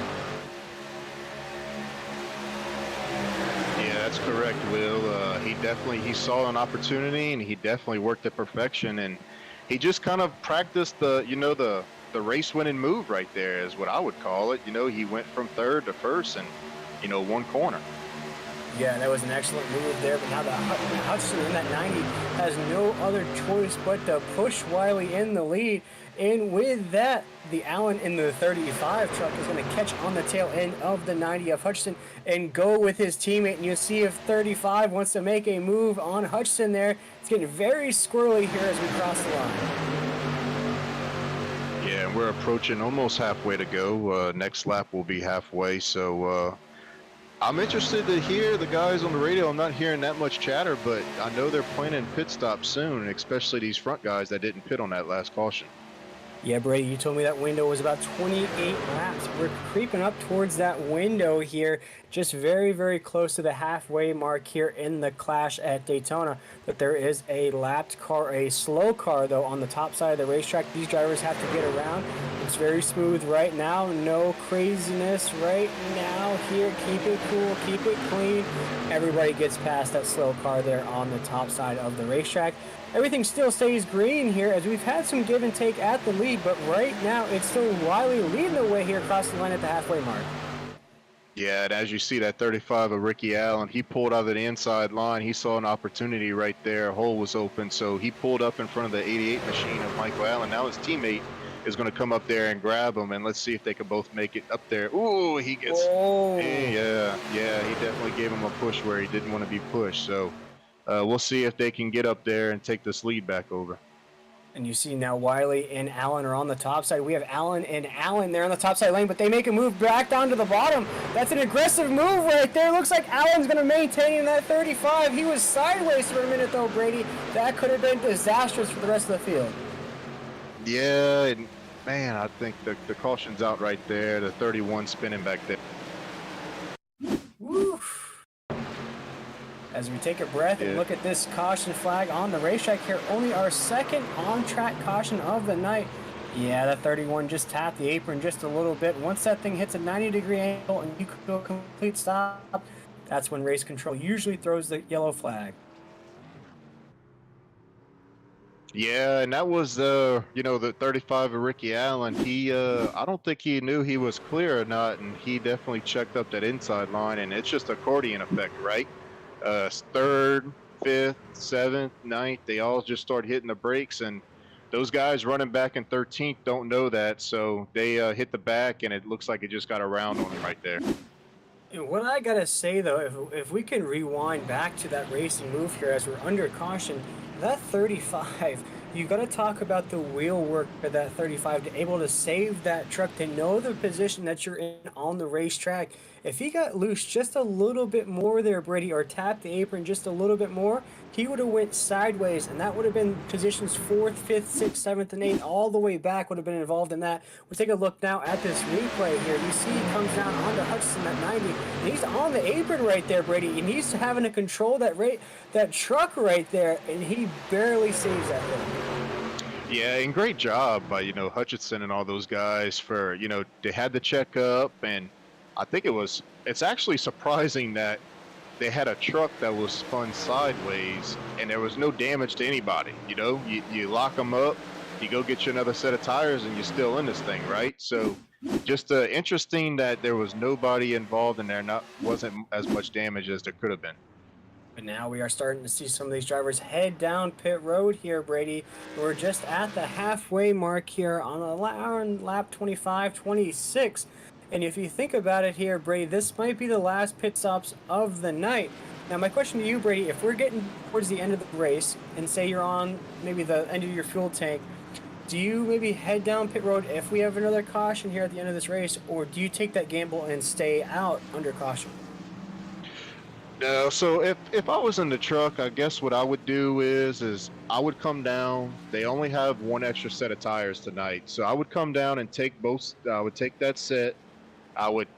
Yeah, that's correct, Will. He saw an opportunity, and he definitely worked at perfection, and he just kind of practiced the race-winning move right there is what I would call it. He went from third to first and, one corner. Yeah, that was an excellent move there, but now the Hutchinson in that 90 has no other choice but to push Wiley in the lead. And with that, the Allen in the 35 truck is going to catch on the tail end of the 90 of Hutchinson and go with his teammate. And you'll see if 35 wants to make a move on Hutchinson there. It's getting very squirrely here as we cross the line. and we're approaching almost halfway to go. Next lap will be halfway, so I'm interested to hear the guys on the radio. I'm not hearing that much chatter, but I know they're planning pit stops soon, especially these front guys that didn't pit on that last caution. Yeah, Brady, you told me that window was about 28 laps. We're creeping up towards that window here, just very, very close to the halfway mark here in the Clash at Daytona. But there is a lapped car, a slow car, though, on the top side of the racetrack. These drivers have to get around. It's very smooth right now. No craziness right now here. Keep it cool, keep it clean. Everybody gets past that slow car there on the top side of the racetrack. Everything still stays green here as we've had some give and take at the lead, but right now it's still Wiley leading the way here across the line at the halfway mark. Yeah, and as you see that 35 of Ricky Allen, he pulled out of the inside line. He saw an opportunity right there. A hole was open, so he pulled up in front of the 88 machine of Michael Allen. Now his teammate is going to come up there and grab him, and let's see if they can both make it up there. Ooh, he gets... Oh. Yeah, he definitely gave him a push where he didn't want to be pushed, so... we'll see if they can get up there and take this lead back over. And you see now Wiley and Allen are on the top side. We have Allen and Allen there on the top side lane, but they make a move back down to the bottom. That's an aggressive move right there. Looks like Allen's going to maintain that 35. He was sideways for a minute, though, Brady. That could have been disastrous for the rest of the field. Yeah, and man, I think the caution's out right there. The 31 spinning back there. Woo. As we take a breath and look at this caution flag on the racetrack here, only our second on-track caution of the night. Yeah, that 31 just tapped the apron just a little bit. Once that thing hits a 90-degree angle and you do a complete stop, that's when race control usually throws the yellow flag. Yeah, and that was the 35 of Ricky Allen. He I don't think he knew he was clear or not, and he definitely checked up that inside line, and it's just accordion effect, right? Third, fifth, seventh, ninth, they all just start hitting the brakes, and those guys running back in 13th don't know that, so they hit the back, and it looks like it just got around on them right there. What I gotta say though, if we can rewind back to that racing move here as we're under caution, that 35, you got to talk about the wheel work for that 35 to able to save that truck, to know the position that you're in on the racetrack. If he got loose just a little bit more there, Brady, or tapped the apron just a little bit more, he would have went sideways, and that would have been positions 4th, 5th, 6th, 7th, and 8th, all the way back would have been involved in that. We'll take a look now at this replay here. You see he comes down onto Hutchinson at 90, and he's on the apron right there, Brady, and he's having to control that truck right there, and he barely saves that hit. Yeah, and great job by, Hutchinson and all those guys for, they had to check up, and I think it's actually surprising that they had a truck that was spun sideways and there was no damage to anybody. You lock them up, you go get you another set of tires, and you're still in this thing, right? So just interesting that there was nobody involved in there, wasn't as much damage as there could have been. But now we are starting to see some of these drivers head down pit road here, Brady. We're just at the halfway mark here on lap 25, 26. And if you think about it here, Brady, this might be the last pit stops of the night. Now, my question to you, Brady, if we're getting towards the end of the race and say you're on maybe the end of your fuel tank, do you maybe head down pit road if we have another caution here at the end of this race, or do you take that gamble and stay out under caution? No, so if I was in the truck, I guess what I would do is I would come down. They only have one extra set of tires tonight, so I would come down and take both. I would take that set. I would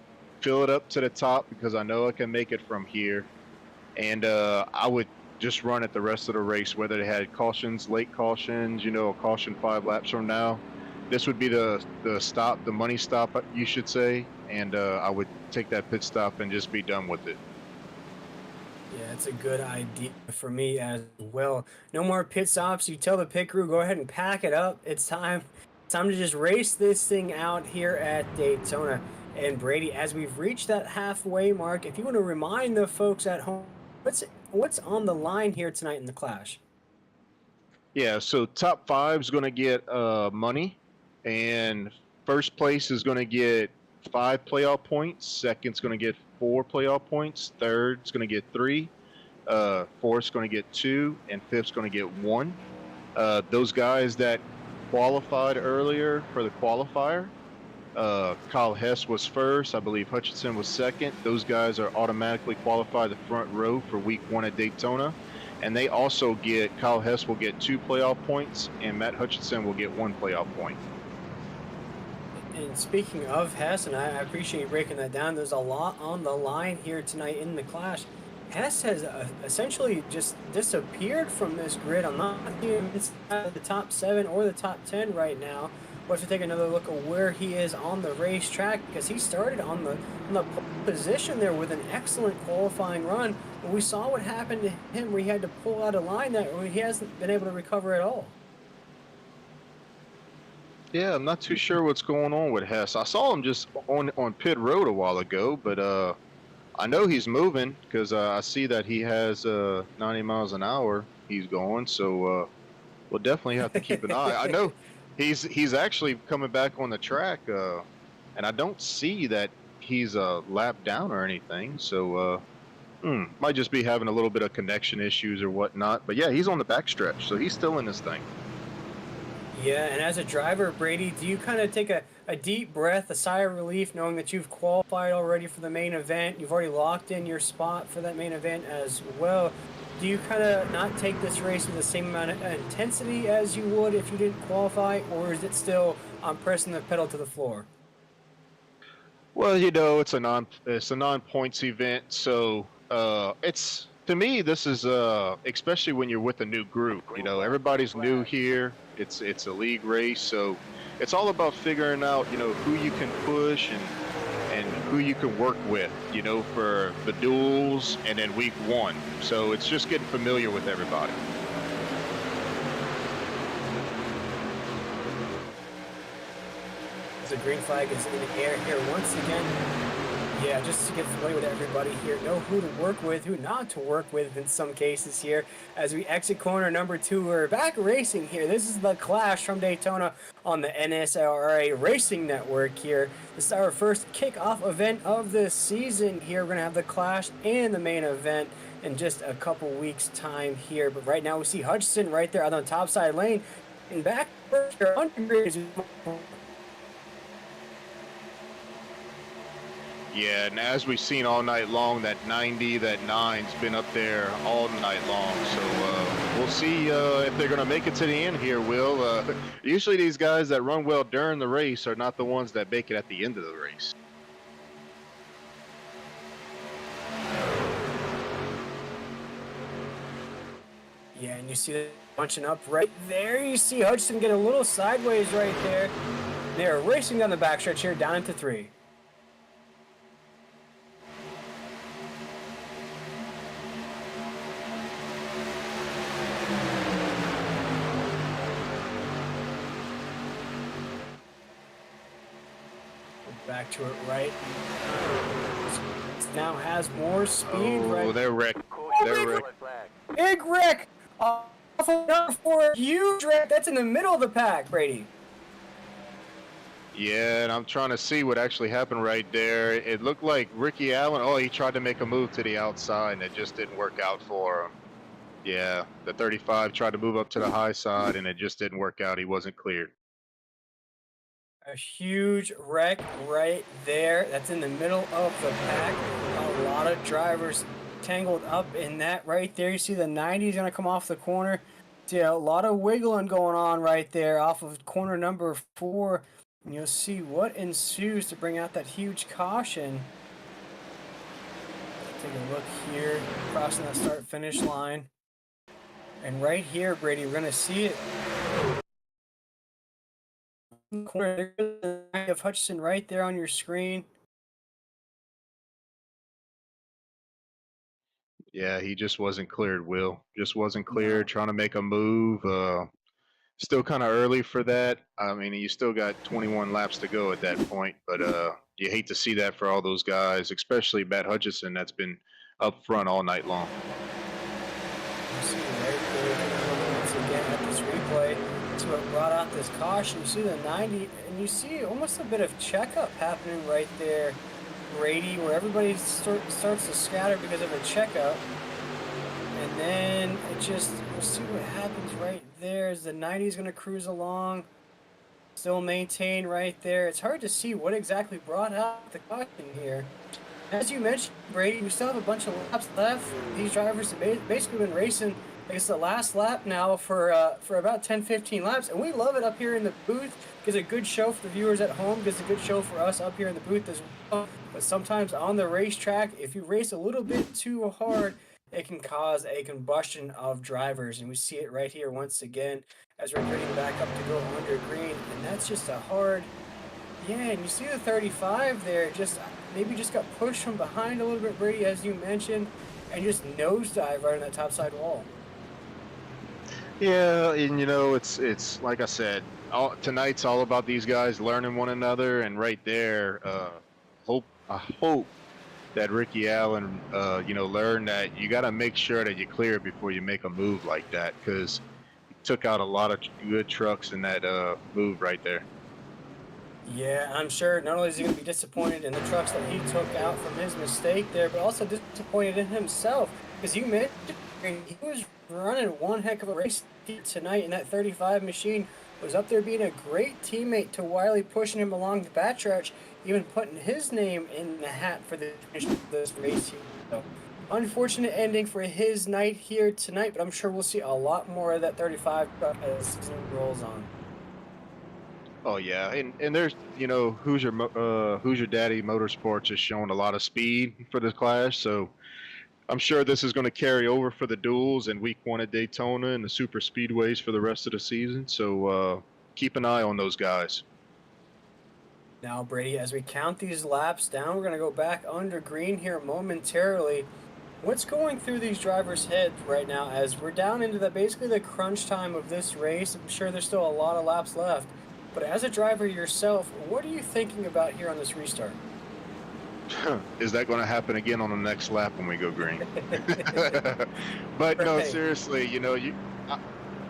fill it up to the top because I know I can make it from here, and I would just run it the rest of the race, whether they had cautions, late cautions, a caution 5 laps from now. This would be the stop, the money stop, you should say, and I would take that pit stop and just be done with it. Yeah, it's a good idea for me as well. No more pit stops. You tell the pit crew, go ahead and pack it up. It's time to just race this thing out here at Daytona. And Brady, as we've reached that halfway mark, if you want to remind the folks at home, what's on the line here tonight in the Clash? Yeah, so top 5 is going to get money, and first place is going to get 5 playoff points. Second's going to get 4 playoff points. Third's going to get 3. Fourth's going to get 2, and fifth's going to get 1. Those guys that qualified earlier for the qualifier. Kyle Hess was first. I believe Hutchinson was second. Those guys are automatically qualified the front row for week 1 at Daytona. And they also get, Kyle Hess will get 2 playoff points, and Matt Hutchinson will get 1 playoff point. And speaking of Hess, and I appreciate you breaking that down, there's a lot on the line here tonight in the clash. Hess has essentially just disappeared from this grid. I'm not seeing inside the top 7 or the top 10 right now. We'll have to take another look at where he is on the racetrack, because he started on the pole position there with an excellent qualifying run. And we saw what happened to him where he had to pull out a line that he hasn't been able to recover at all. Yeah, I'm not too sure what's going on with Hess. I saw him just on pit road a while ago, but I know he's moving because I see that he has 90 miles an hour he's going, so we'll definitely have to keep an eye. I know he's actually coming back on the track, and I don't see that he's a lap down or anything, so might just be having a little bit of connection issues or whatnot. But yeah, he's on the backstretch, so he's still in this thing. Yeah, and as a driver, Brady, do you kind of take a deep breath, a sigh of relief, knowing that you've qualified already for the main event? You've already locked in your spot for that main event as well. Do you kind of not take this race with the same amount of intensity as you would if you didn't qualify, or is it still pressing the pedal to the floor? Well, you know, it's a non-points event, so it's, to me, this is especially when you're with a new group. You know, everybody's new here. It's a league race, so it's all about figuring out, you know, who you can push and who you can work with, you know, for the duels and then week 1. So it's just getting familiar with everybody. The green flag is in the air here once again. Yeah, just to get familiar with everybody here, know who to work with, who not to work with in some cases here. As we exit corner number 2, we're back racing here. This is the Clash from Daytona on the NSRA Racing Network here. This is our first kickoff event of the season here. We're going to have the Clash and the main event in just a couple weeks' time here. But right now we see Hutchinson right there on the top side lane. And back here, 100 Yeah, and as we've seen all night long, that 90, that 9's been up there all night long. So we'll see if they're going to make it to the end here, Will. Usually these guys that run well during the race are not the ones that make it at the end of the race. Yeah, and you see it bunching up right there. You see Hutchinson get a little sideways right there. They're racing down the backstretch here, down into 3. Back to it right. Now has more speed. Oh, they're wrecked. They're wrecked. Big wreck. Off of number 4, huge wreck. That's in the middle of the pack, Brady. Yeah, and I'm trying to see what actually happened right there. It looked like Ricky Allen, he tried to make a move to the outside, and it just didn't work out for him. Yeah, the 35 tried to move up to the high side, and it just didn't work out. He wasn't cleared. A huge wreck right there. That's in the middle of the pack. A lot of drivers tangled up in that right there. You see the 90 is going to come off the corner. See a lot of wiggling going on right there off of corner number 4. And you'll see what ensues to bring out that huge caution. Take a look here, crossing that start-finish line. And right here, Brady, we're going to see it. Corner of Hutchinson right there on your screen. Yeah, he just wasn't cleared, Will. Just wasn't cleared, trying to make a move. Still kind of early for that. I mean, you still got 21 laps to go at that point, but you hate to see that for all those guys, especially Matt Hutchinson that's been up front all night long. You see right there, once again at this replay, that's what brought out this caution. You see the 90, and you see almost a bit of checkup happening right there, Brady, where everybody starts to scatter because of a checkup. And then it just, we'll see what happens right there as the 90 is going to cruise along. still maintained right there. It's hard to see what exactly brought out the caution here. As you mentioned, Brady, we still have a bunch of laps left. These drivers have basically been racing, I guess, the last lap now for about 10, 15 laps, and we love it up here in the booth. Gives a good show for the viewers at home, gives a good show for us up here in the booth as well. But sometimes on the racetrack, if you race a little bit too hard, it can cause a combustion of drivers, and we see it right here once again as we're getting back up to go under green, and that's just a hard. Yeah, and you see the 35 there, maybe just got pushed from behind a little bit, Brady, as you mentioned, and just nosedive right on that top side wall. Yeah, and it's like I said, tonight's all about these guys learning one another, and right there, I hope that Ricky Allen, learned that you got to make sure that you clear before you make a move like that, because he took out a lot of good trucks in that move right there. Yeah, I'm sure not only is he going to be disappointed in the trucks that he took out from his mistake there, but also disappointed in himself, because you mentioned he was running one heck of a race tonight, and that 35 machine was up there being a great teammate to Wiley, pushing him along the backstretch, even putting his name in the hat for the finish of this race here. So, unfortunate ending for his night here tonight, but I'm sure we'll see a lot more of that 35 truck as the season rolls on. Oh yeah, and there's who's your daddy motorsports is showing a lot of speed for this class, so I'm sure this is going to carry over for the duels and week 1 at Daytona and the super speedways for the rest of the season. So keep an eye on those guys. Now, Brady, as we count these laps down, we're going to go back under green here momentarily. What's going through these drivers' heads right now as we're down into basically the crunch time of this race? I'm sure there's still a lot of laps left. But as a driver yourself, what are you thinking about here on this restart? Is that going to happen again on the next lap when we go green? But no, seriously,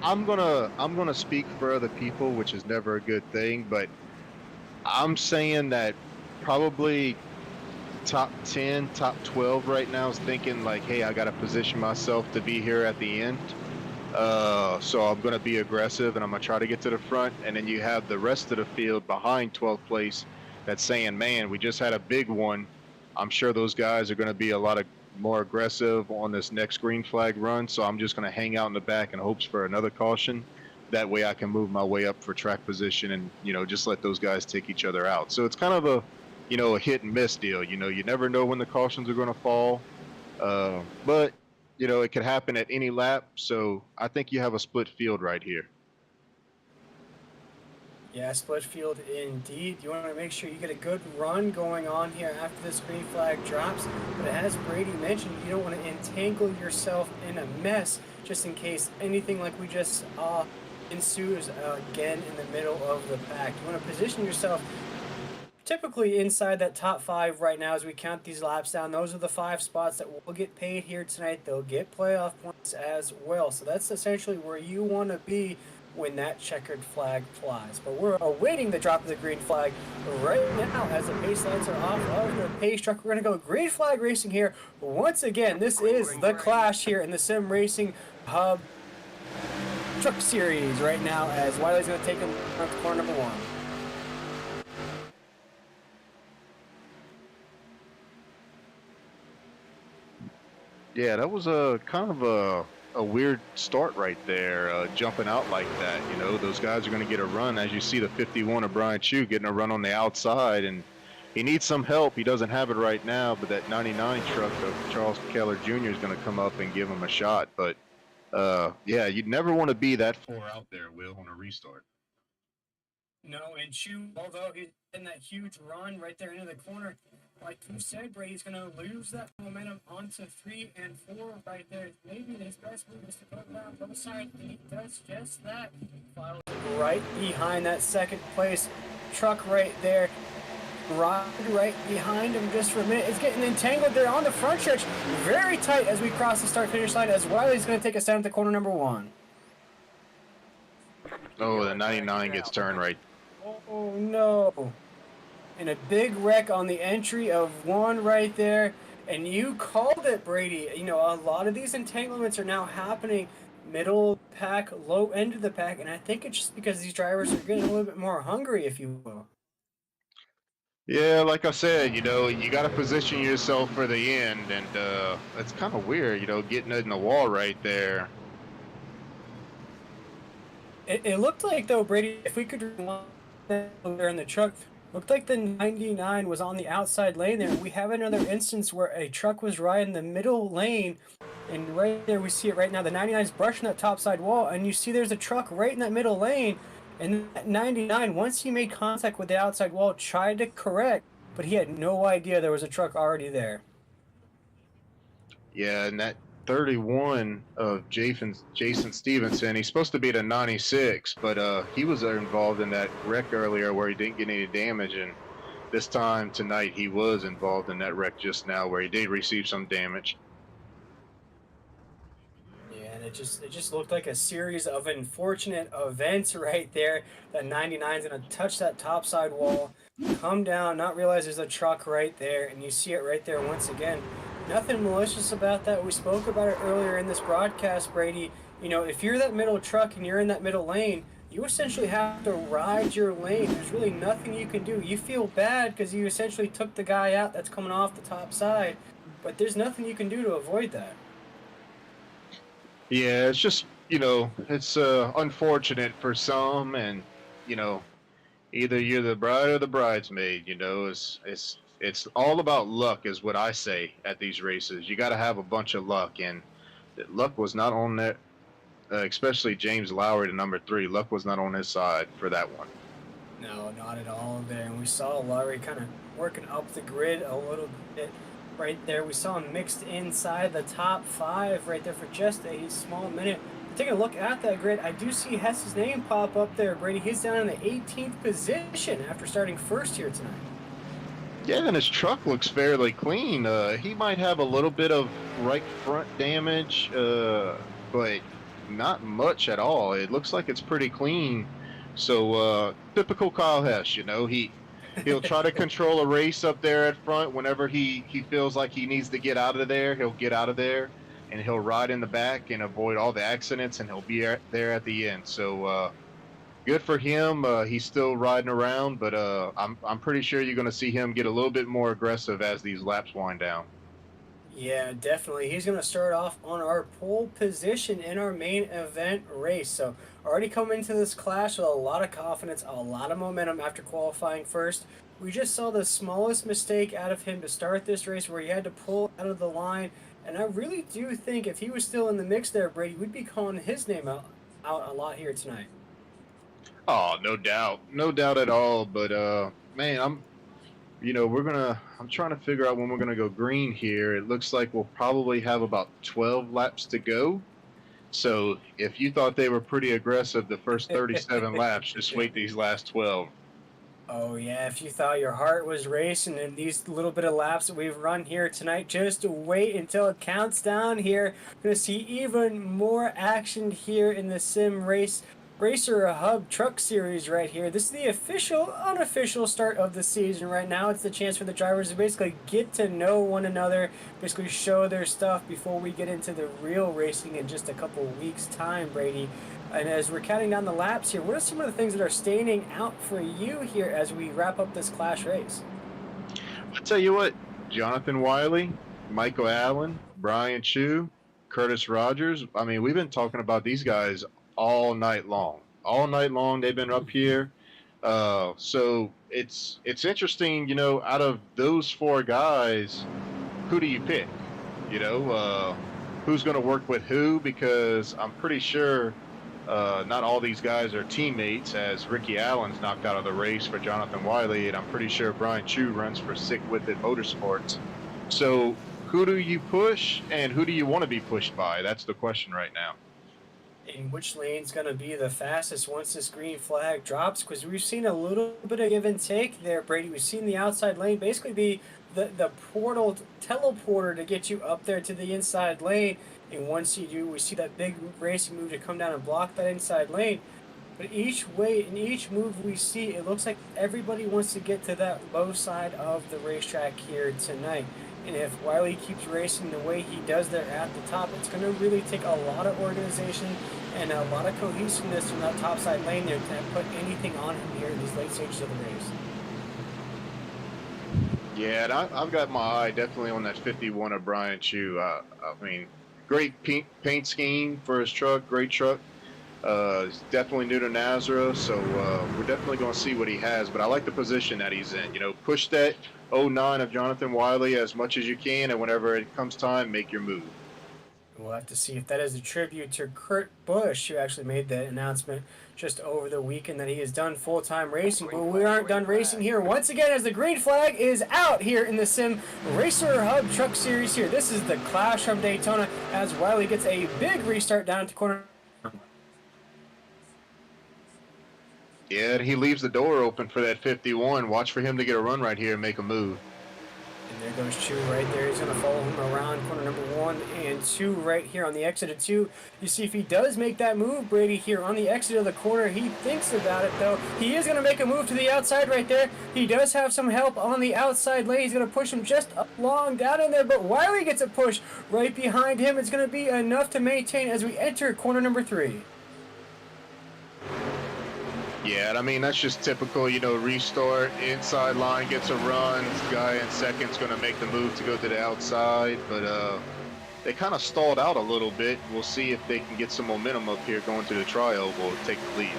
I'm gonna speak for other people, which is never a good thing. But I'm saying that probably top 10, top 12 right now is thinking like, hey, I got to position myself to be here at the end. So I'm going to be aggressive and I'm going to try to get to the front. And then you have the rest of the field behind 12th place that's saying, man, we just had a big one. I'm sure those guys are going to be a lot more aggressive on this next green flag run. So I'm just going to hang out in the back in hopes for another caution. That way I can move my way up for track position and, just let those guys take each other out. So it's kind of a hit and miss deal. You never know when the cautions are going to fall. But it could happen at any lap, so I think you have a split field right here. Yeah, split field indeed. You want to make sure you get a good run going on here after this green flag drops. But as Brady mentioned, you don't want to entangle yourself in a mess just in case anything like we just saw ensues again in the middle of the pack. You want to position yourself typically inside that top 5 right now as we count these laps down. Those are the 5 spots that will get paid here tonight. They'll get playoff points as well. So that's essentially where you want to be when that checkered flag flies. But we're awaiting the drop of the green flag right now as the pace lights are off of the pace truck. We're going to go green flag racing here. Once again, this is the clash here in the Sim Racing Hub Truck Series right now as Wiley's going to take him to corner number 1. Yeah, that was a kind of a weird start right there, jumping out like that. Those guys are going to get a run. As you see the 51 of Brian Chu getting a run on the outside, and he needs some help. He doesn't have it right now, but that 99 truck of Charles Keller Jr. is going to come up and give him a shot. But yeah, you'd never want to be that far out there, Will, on a restart. No, and Chu, although he's in that huge run right there into the corner, like you said, Brady's going to lose that momentum onto 3 and 4 right there. Maybe his best move is to go down both sides, and he does just that. Right behind that second place truck right there. Right behind him just for a minute. It's getting entangled there on the front stretch. Very tight as we cross the start-finish line as Wiley's going to take us down to corner number 1. Oh, the 99 gets turned right. Oh, no. And a big wreck on the entry of 1 right there. And you called it, Brady. A lot of these entanglements are now happening middle pack, low end of the pack, and I think it's just because these drivers are getting a little bit more hungry, if you will. Yeah, like I said, you got to position yourself for the end, and it's kind of weird, getting it in the wall right there. It looked like though, Brady, if we could rewind there in the truck, looked like the 99 was on the outside lane there. We have another instance where a truck was right in the middle lane, and right there we see it right now. The 99 is brushing that topside wall, and you see there's a truck right in that middle lane. And that 99, once he made contact with the outside wall, tried to correct, but he had no idea there was a truck already there. Yeah, and that 31 of Jason Stevenson, he's supposed to be the 96, but he was involved in that wreck earlier where he didn't get any damage, and this time tonight he was involved in that wreck just now where he did receive some damage. Yeah, and it just looked like a series of unfortunate events right there. That 99 is gonna touch that topside wall, come down, not realize there's a truck right there, and you see it right there once again. Nothing malicious about that. We spoke about it earlier in this broadcast, Brady. You know, if you're that middle truck and you're in that middle lane, you essentially have to ride your lane. There's really nothing you can do. You feel bad because you essentially took the guy out that's coming off the top side, but there's nothing you can do to avoid that. Yeah, it's just, it's unfortunate for some, and, you know, either you're the bride or the bridesmaid. It's all about luck, is what I say at these races. You got to have a bunch of luck, and luck was not on that. Especially James Lowry, the number 3. Luck was not on his side for that one. No, not at all there. And we saw Laurie kind of working up the grid a little bit right there. We saw him mixed inside the top 5 right there for just a small minute. Taking a look at that grid, I do see Hess's name pop up there, Brady. He's down in the 18th position after starting first here tonight. Yeah, and his truck looks fairly clean. He might have a little bit of right front damage, but not much at all. It looks like it's pretty clean. So typical Kyle Hess, he'll try to control a race up there at front. Whenever he feels like he needs to get out of there, he'll get out of there, and he'll ride in the back and avoid all the accidents, and he'll be there at the end. So good for him. He's still riding around, but I'm pretty sure you're going to see him get a little bit more aggressive as these laps wind down. Yeah, definitely. He's going to start off on our pole position in our main event race. So already coming into this clash with a lot of confidence, a lot of momentum after qualifying first. We just saw the smallest mistake out of him to start this race where he had to pull out of the line. And I really do think if he was still in the mix there, Brady, we'd be calling his name out a lot here tonight. Oh, no doubt. No doubt at all. But, man, I'm trying to figure out when we're going to go green here. It looks like we'll probably have about 12 laps to go. So if you thought they were pretty aggressive the first 37 laps, just wait these last 12. Oh yeah, if you thought your heart was racing in these little bit of laps that we've run here tonight, just wait until it counts down here. We're going to see even more action here in the Sim Racer Hub Truck Series right here. This is the official, unofficial start of the season right now. It's the chance for the drivers to basically get to know one another, basically show their stuff before we get into the real racing in just a couple weeks' time, Brady. And as we're counting down the laps here, what are some of the things that are standing out for you here as we wrap up this Clash race? I'll tell you what, Jonathan Wiley, Michael Allen, Brian Chu, Curtis Rogers. I mean, we've been talking about these guys all night long. All night long they've been up here. So it's interesting, out of those 4 guys, who do you pick? Who's going to work with who? Because I'm pretty sure not all these guys are teammates, as Ricky Allen's knocked out of the race for Jonathan Wiley, and I'm pretty sure Brian Chu runs for Sick With It Motorsports. So who do you push, and who do you want to be pushed by? That's the question right now. And which lane's going to be the fastest once this green flag drops? Because we've seen a little bit of give and take there, Brady. We've seen the outside lane basically be the portal teleporter to get you up there to the inside lane. And once you do, we see that big racing move to come down and block that inside lane. But each way and each move we see, it looks like everybody wants to get to that low side of the racetrack here tonight. And if Wiley keeps racing the way he does there at the top, it's going to really take a lot of organization and a lot of cohesiveness from that top side lane there to put anything on him here in these late stages of the race. Yeah, and I've got my eye definitely on that 51 of Brian Chu. I mean, great paint scheme for his truck, great truck. He's definitely new to Nazareth, so we're definitely going to see what he has. But I like the position that he's in. You know, push that 09 of Jonathan Wiley as much as you can, and whenever it comes time, make your move. We'll have to see if that is a tribute to Kurt Busch, who actually made the announcement just over the weekend that he is done full-time racing. But we aren't done racing here once again, as the green flag is out here in the Sim Racer Hub Truck Series here. This is the Clash from Daytona, as Wiley gets a big restart down at the corner. Yeah, and he leaves the door open for that 51. Watch for him to get a run right here and make a move. And there goes Chu right there. He's going to follow him around corner number 1 and 2 right here on the exit of 2. You see if he does make that move, Brady, here on the exit of the corner. He thinks about it, though. He is going to make a move to the outside right there. He does have some help on the outside lane. He's going to push him just along down in there, but Wiley gets a push right behind him. It's going to be enough to maintain as we enter corner number 3. Yeah, I mean, that's just typical, you know, restart, inside line gets a run, guy in second's going to make the move to go to the outside, but they kind of stalled out a little bit. We'll see if they can get some momentum up here going to the trial. We'll take the lead.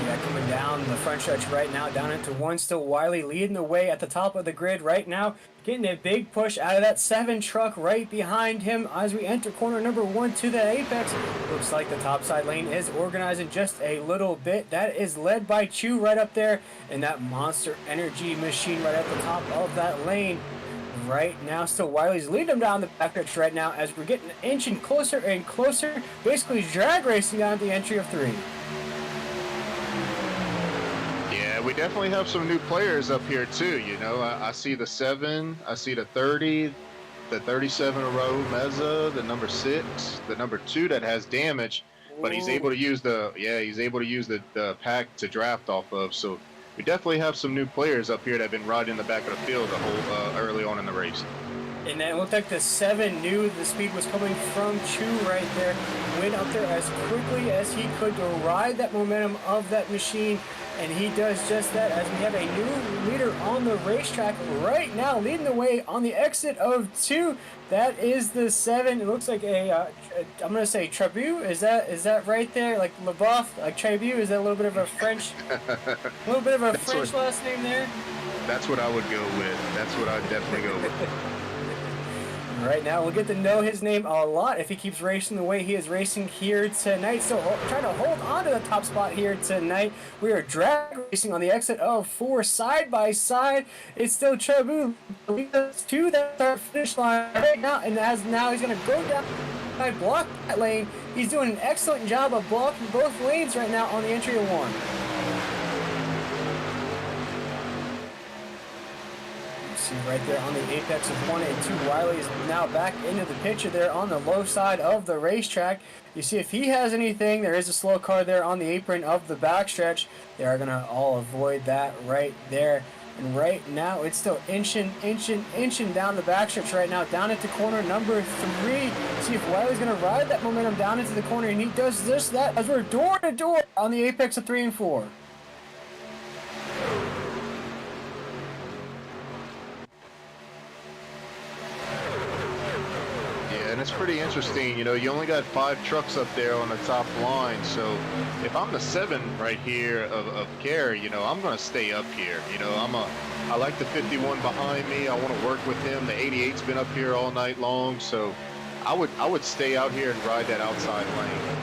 Yeah, coming down the front stretch right now, down into 1, still Wiley leading the way at the top of the grid right now, getting a big push out of that 7 truck right behind him as we enter corner number 1 to the apex. Looks like the top side lane is organizing just a little bit. That is led by Chu right up there, and that Monster Energy machine right at the top of that lane. Right now, still Wiley's leading them down the back stretch right now as we're getting inching closer and closer, basically drag racing down at the entry of 3. Yeah, we definitely have some new players up here too. You know, I see the 7, I see the 30, the 37 row Meza, the number 6, the number 2 that has damage, but he's able to use the pack to draft off of. So we definitely have some new players up here that have been riding in the back of the field the whole early on in the race. And then it looked like the 7 knew the speed was coming from Chu right there. Went up there as quickly as he could to ride that momentum of that machine. And he does just that as we have a new leader on the racetrack right now, leading the way on the exit of 2. That is the 7. It looks like I'm going to say Trabu. Is that right there? Like LeBoff, like Trabu? Is that a little bit of a French, French last name there? That's what I would go with. That's what I'd definitely go with. Right now, we'll get to know his name a lot if he keeps racing the way he is racing here tonight. So trying to hold on to the top spot here tonight. We are drag racing on the exit of 4 side by side. It's still Chabu to that start finish line right now, and now he's going to go down and block that lane. He's doing an excellent job of blocking both lanes right now on the entry of 1. Right there on the apex of 1 and 2. Wiley is now back into the picture there on the low side of the racetrack. You see if he has anything, there is a slow car there on the apron of the backstretch. They are going to all avoid that right there. And right now it's still inching down the backstretch right now, down into corner number 3. See if Wiley's going to ride that momentum down into the corner, and he does just that as we're door to door on the apex of 3 and 4. And it's pretty interesting, you know, you only got 5 trucks up there on the top line, so if I'm the 7 right here of Care, you know, I'm going to stay up here. You know, I like the 51 behind me. I want to work with him. The 88's been up here all night long, so I would stay out here and ride that outside lane.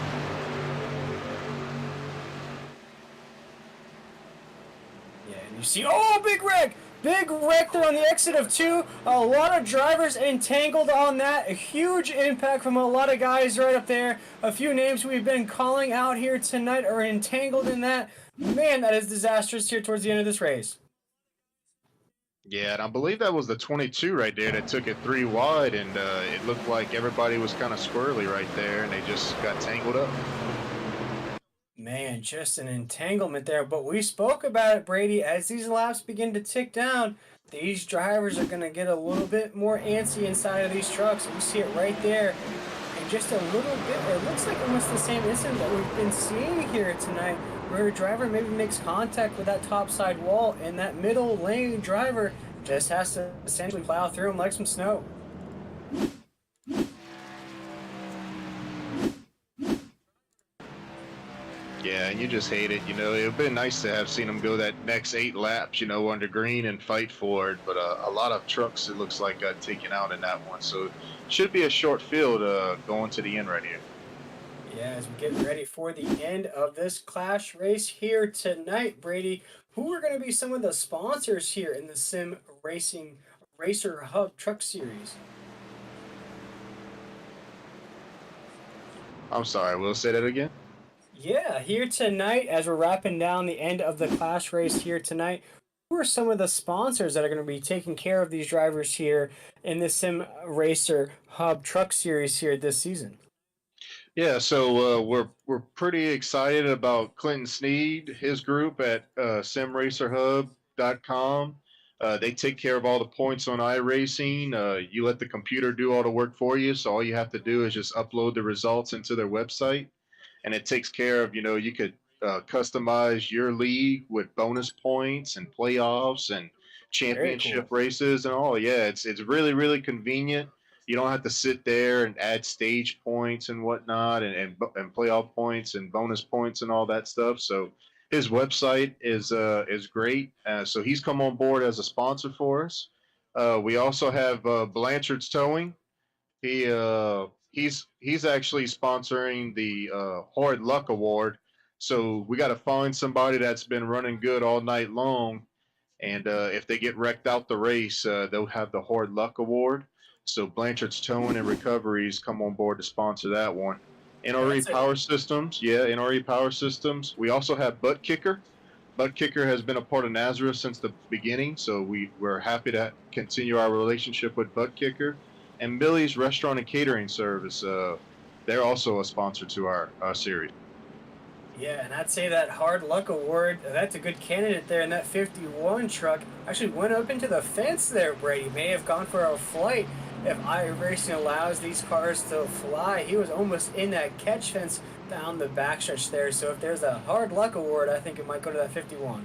Yeah, and you see, oh, big wreck! Big wreck there on the exit of 2. A lot of drivers entangled on that. A huge impact from a lot of guys right up there. A few names we've been calling out here tonight are entangled in that. Man, that is disastrous here towards the end of this race. Yeah, and I believe that was the 22 right there that took it 3 wide, and it looked like everybody was kind of squirrely right there, and they just got tangled up. Man, just an entanglement there. But we spoke about it, Brady. As these laps begin to tick down, these drivers are going to get a little bit more antsy inside of these trucks. You see it right there. And just a little bit, it looks like almost the same incident that we've been seeing here tonight, where a driver maybe makes contact with that top side wall, and that middle lane driver just has to essentially plow through him like some snow. Yeah, and you just hate it. It would have been nice to have seen them go that next 8 laps, under green and fight for it. But a lot of trucks, it looks like, got taken out in that one. So it should be a short field going to the end right here. Yeah, as we get ready for the end of this Clash race here tonight, Brady, who are going to be some of the sponsors here in the Sim Racing Racer Hub Truck Series? I'm sorry, we'll say that again. Yeah, here tonight, as we're wrapping down the end of the Clash race here tonight, who are some of the sponsors that are going to be taking care of these drivers here in the Sim Racer Hub Truck Series here this season? Yeah, so we're pretty excited about Clinton Sneed, his group at simracerhub.com. They take care of all the points on iRacing. You let the computer do all the work for you, so all you have to do is just upload the results into their website, and it takes care of, you could customize your league with bonus points and playoffs and Very championship cool. races and all. Yeah, it's really really convenient. You don't have to sit there and add stage points and whatnot, and playoff points and bonus points and all that stuff. So his website is great. So he's come on board as a sponsor for us. We also have Blanchard's Towing. He's actually sponsoring the Hard Luck Award. So we got to find somebody that's been running good all night long, and if they get wrecked out the race, they'll have the Hard Luck Award. So Blanchard's Towing and Recoveries come on board to sponsor that one. NRE That's a Power Systems, yeah, NRE Power Systems. We also have Butt Kicker. Butt Kicker has been a part of Nazareth since the beginning, so we're happy to continue our relationship with Butt Kicker. And Millie's Restaurant and Catering Service, they're also a sponsor to our series. Yeah, and I'd say that Hard Luck Award, that's a good candidate there. And that 51 truck actually went up into the fence there, Brady. May have gone for a flight if iRacing allows these cars to fly. He was almost in that catch fence down the backstretch there. So if there's a Hard Luck Award, I think it might go to that 51.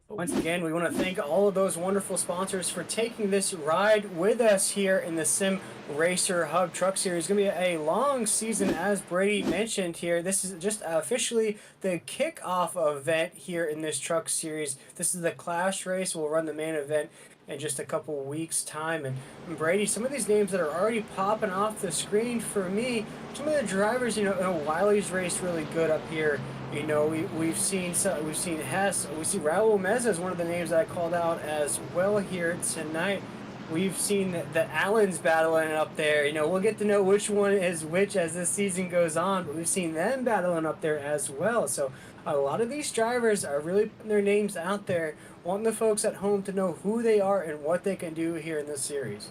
But once again, we want to thank all of those wonderful sponsors for taking this ride with us here in the Sim Racer Hub Truck Series. It's going to be a long season, as Brady mentioned here. This is just officially the kickoff event here in this truck series. This is the Clash race. We'll run the main event in just a couple weeks' time. And Brady, some of these names that are already popping off the screen for me, some of the drivers, Wiley's race really good up here. We've seen Hess, we see Raul Meza is one of the names that I called out as well here tonight. We've seen the Allens battling up there. We'll get to know which one is which as this season goes on, but we've seen them battling up there as well. So a lot of these drivers are really putting their names out there, wanting the folks at home to know who they are and what they can do here in this series.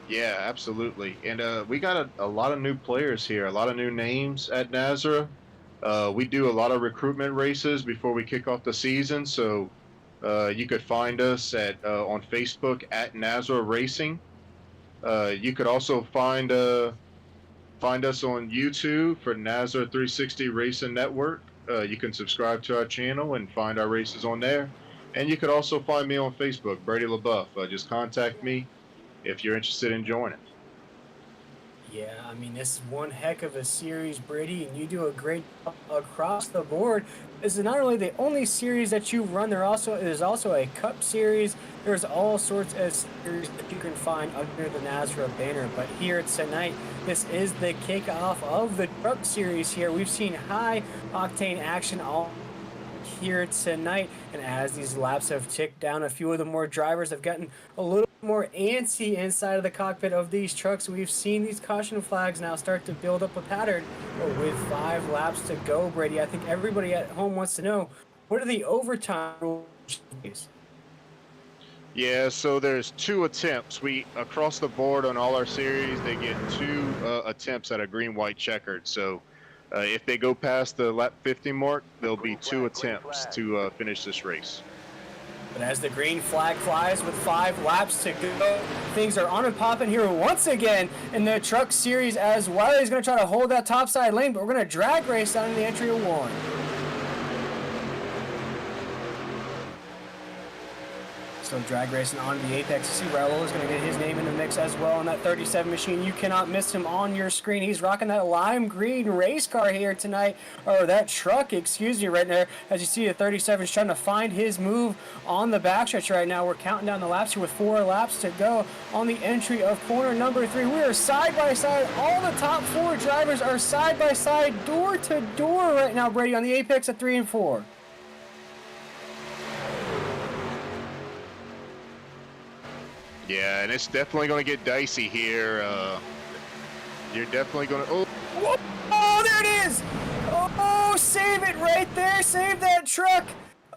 Yeah, absolutely. And we got a lot of new players here, a lot of new names at Nazareth. We do a lot of recruitment races before we kick off the season, so you could find us on Facebook at Nazareth Racing. You could also find us on YouTube for Nazareth 360 Racing Network. You can subscribe to our channel and find our races on there. And you could also find me on Facebook, Brady LaBeouf. Just contact me if you're interested in joining. Yeah, I mean, this is one heck of a series, Brady, and you do a great job across the board. This is not only the only series that you run, there's also a Cup series. There's all sorts of series that you can find under the Nazareth banner. But here tonight, this is the kickoff of the Truck series here. We've seen high octane action all here tonight, and as these laps have ticked down, a few of the more drivers have gotten a little more antsy inside of the cockpit of these trucks. We've seen these caution flags now start to build up a pattern, but with 5 laps to go, Brady, I think everybody at home wants to know, what are the overtime rules? Yeah, so there's 2 attempts. We across the board on all our series, they get 2 attempts at a green-white checkered. So if they go past the lap 50 mark, there'll be 2 attempts to finish this race. But as the green flag flies with 5 laps to go, things are on and popping here once again in the truck series as Wiley's going to try to hold that topside lane, but we're going to drag race down in the entry of 1. So drag racing on the apex. You see Raul is going to get his name in the mix as well on that 37 machine. You cannot miss him on your screen. He's rocking that lime green race car here tonight, or that truck, excuse me, right there. As you see, the 37 is trying to find his move on the backstretch right now. We're counting down the laps here with 4 laps to go on the entry of corner number 3. We are side by side. All the top 4 drivers are side by side, door to door right now, Brady, on the apex at 3 and 4. Yeah, and it's definitely going to get dicey here. You're definitely going to. Oh, Whoa. Oh, there it is! Oh, save it right there! Save that truck!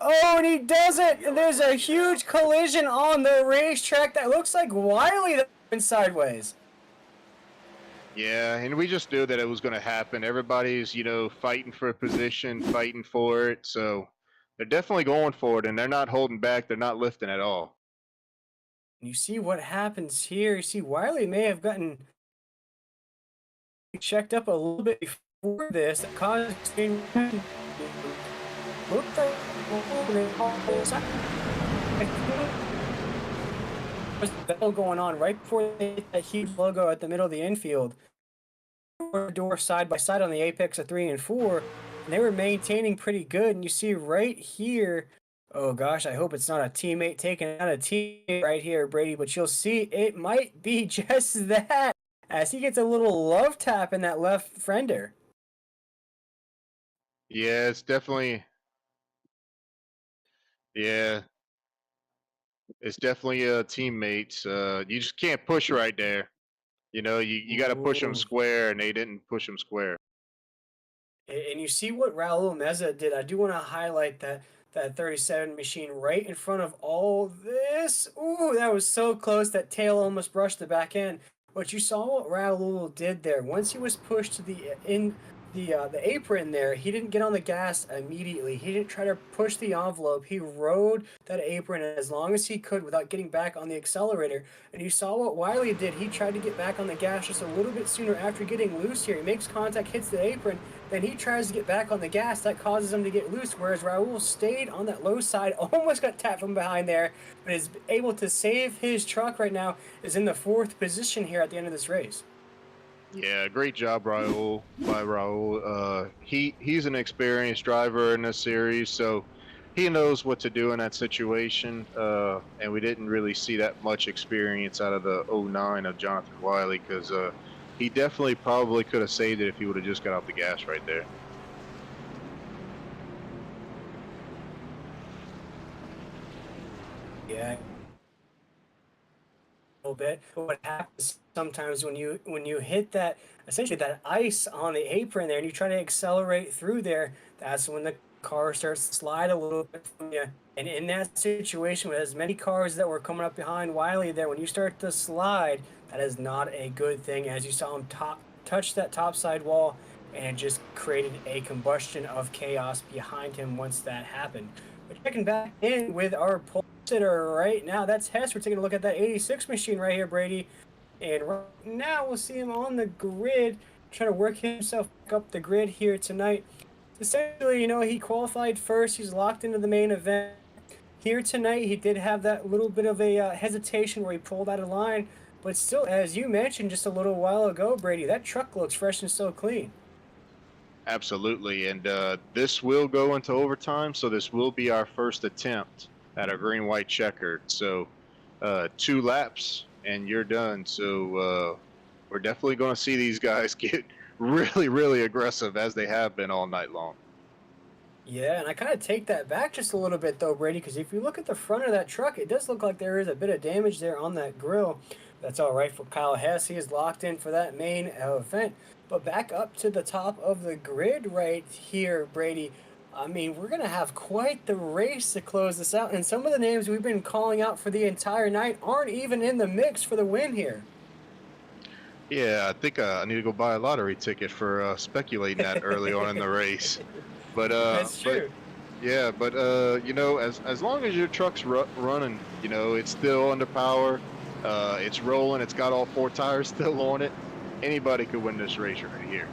Oh, and he does it! There's a huge collision on the racetrack that looks like Wiley that went sideways. yeah, and we just knew that it was going to happen. Everybody's, fighting for a position, fighting for it. So they're definitely going for it, and they're not holding back. They're not lifting at all. You see what happens here. You see Wiley may have gotten checked up a little bit before this. That caused looked like there's a battle going on right before they hit that huge logo at the middle of the infield. Door side by side on the apex of 3 and 4, and they were maintaining pretty good. And you see right here, oh gosh, I hope it's not a teammate taking out a teammate right here, Brady, but you'll see it might be just that as he gets a little love tap in that left fender. Yeah, it's definitely. Yeah, it's definitely teammates. You just can't push right there. You got to push them Ooh. square, and they didn't push them square. And you see what Raul Meza did. I do want to highlight that 37 machine right in front of all this. Ooh, that was so close. That tail almost brushed the back end. But you saw what Raul did there. Once he was pushed to the apron there, he didn't get on the gas immediately. He didn't try to push the envelope. He rode that apron as long as he could without getting back on the accelerator. And you saw what Wiley did. He tried to get back on the gas just a little bit sooner after getting loose here. He makes contact, hits the apron, then he tries to get back on the gas. That causes him to get loose, whereas Raul stayed on that low side, almost got tapped from behind there, but is able to save his truck right now, is in the 4th position here at the end of this race. Yeah, great job, Raul. By Raul. He's an experienced driver in this series, so he knows what to do in that situation. And we didn't really see that much experience out of the 09 of Jonathan Wiley, because he definitely probably could have saved it if he would have just got off the gas right there. Yeah. A little bit. But what happens sometimes when you hit that, essentially that ice on the apron there, and you try to accelerate through there, that's when the car starts to slide a little bit from you. And in that situation, with as many cars that were coming up behind Wiley there, when you start to slide, that is not a good thing. As you saw him touch that topside wall, and it just created a combustion of chaos behind him once that happened. But checking back in with our pole sitter right now, that's Hess. We're taking a look at that 86 machine right here, Brady. And right now we'll see him on the grid, trying to work himself back up the grid here tonight. Essentially, he qualified first. He's locked into the main event. Here tonight, he did have that little bit of a hesitation where he pulled out of line. But still, as you mentioned just a little while ago, Brady, that truck looks fresh and so clean. Absolutely, and this will go into overtime, so this will be our first attempt at a green-white checkered. So 2 laps, and you're done. So we're definitely going to see these guys get really, really aggressive, as they have been all night long. Yeah, and I kind of take that back just a little bit, though, Brady, because if you look at the front of that truck, it does look like there is a bit of damage there on that grill. That's all right for Kyle Hess. He is locked in for that main event. But back up to the top of the grid right here, Brady. I mean, we're going to have quite the race to close this out, and some of the names we've been calling out for the entire night aren't even in the mix for the win here. Yeah, I think I need to go buy a lottery ticket for speculating that early on in the race. But That's true. yeah, but you know, as long as your truck's running, you know, it's still under power, it's rolling, it's got all 4 tires still on it. Anybody could win this race right here.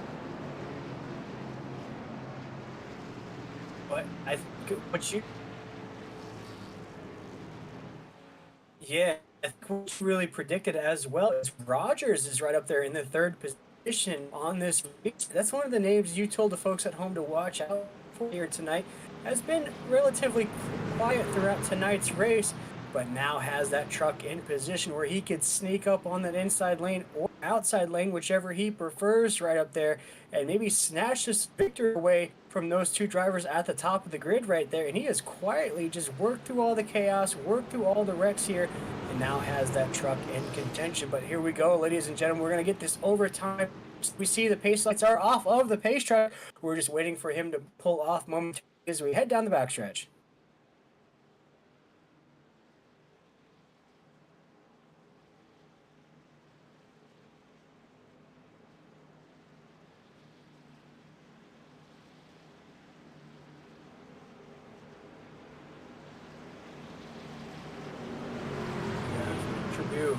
But I think what you, yeah, I think what you really predicted as well is Rogers is right up there in the 3rd position on this race. That's one of the names you told the folks at home to watch out for here tonight. Has been relatively quiet throughout tonight's race, but now has that truck in position where he could sneak up on that inside lane or outside lane, whichever he prefers, right up there, and maybe snatch this victory away from those 2 drivers at the top of the grid right there. And he has quietly just worked through all the chaos, worked through all the wrecks here, and now has that truck in contention. But here we go, ladies and gentlemen, we're going to get this overtime. We see the pace lights are off of the pace track. We're just waiting for him to pull off momentarily as we head down the backstretch.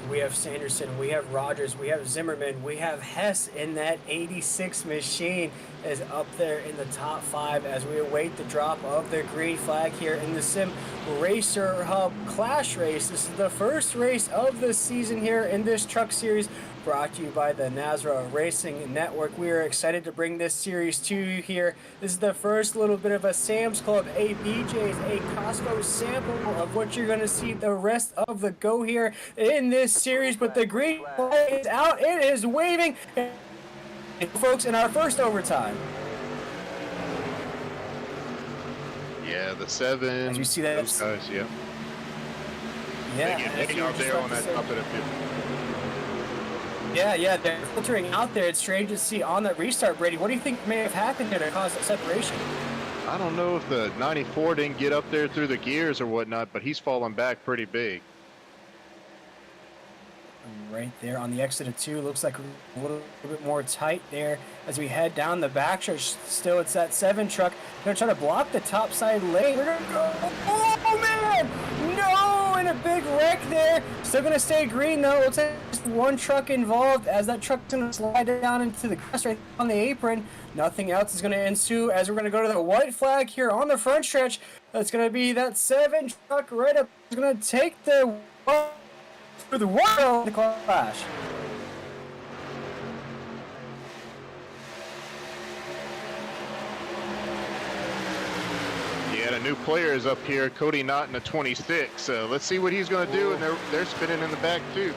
We have Sanderson, we have Rogers, we have Zimmerman, we have Hess in that 86 machine is up there in the top 5 as we await the drop of the green flag here in the Sim Racer Hub Clash Race. This is the first race of the season here in this truck series, brought to you by the Nazra Racing Network. We are excited to bring this series to you here. This is the first little bit of a Sam's Club, a BJ's, a Costco sample of what you're going to see the rest of the go here in this series. But the green flag is out. It is waving. And folks, in our first overtime. Yeah, the 7. As you see that, those guys, yeah. Yeah, hang out there on that top of the field. Yeah, they're filtering out there. It's strange to see on that restart, Brady. What do you think may have happened there to cause that separation? I don't know if the 94 didn't get up there through the gears or whatnot, but he's falling back pretty big. Right there on the exit of 2, looks like a little bit more tight there as we head down the backstretch. Still, it's that 7 truck. They're trying to block the top side lane. We're gonna go. Oh man! No! And a big wreck there. Still gonna stay green though. Looks like just 1 truck involved as that truck's gonna slide down into the grass right on the apron. Nothing else is gonna ensue as we're gonna go to the white flag here on the front stretch. That's gonna be that 7 truck right up. It's gonna take the for the world the clash. Yeah, the new player is up here, Cody Knott in the 26. Let's see what he's going to do, and they're spinning in the back too.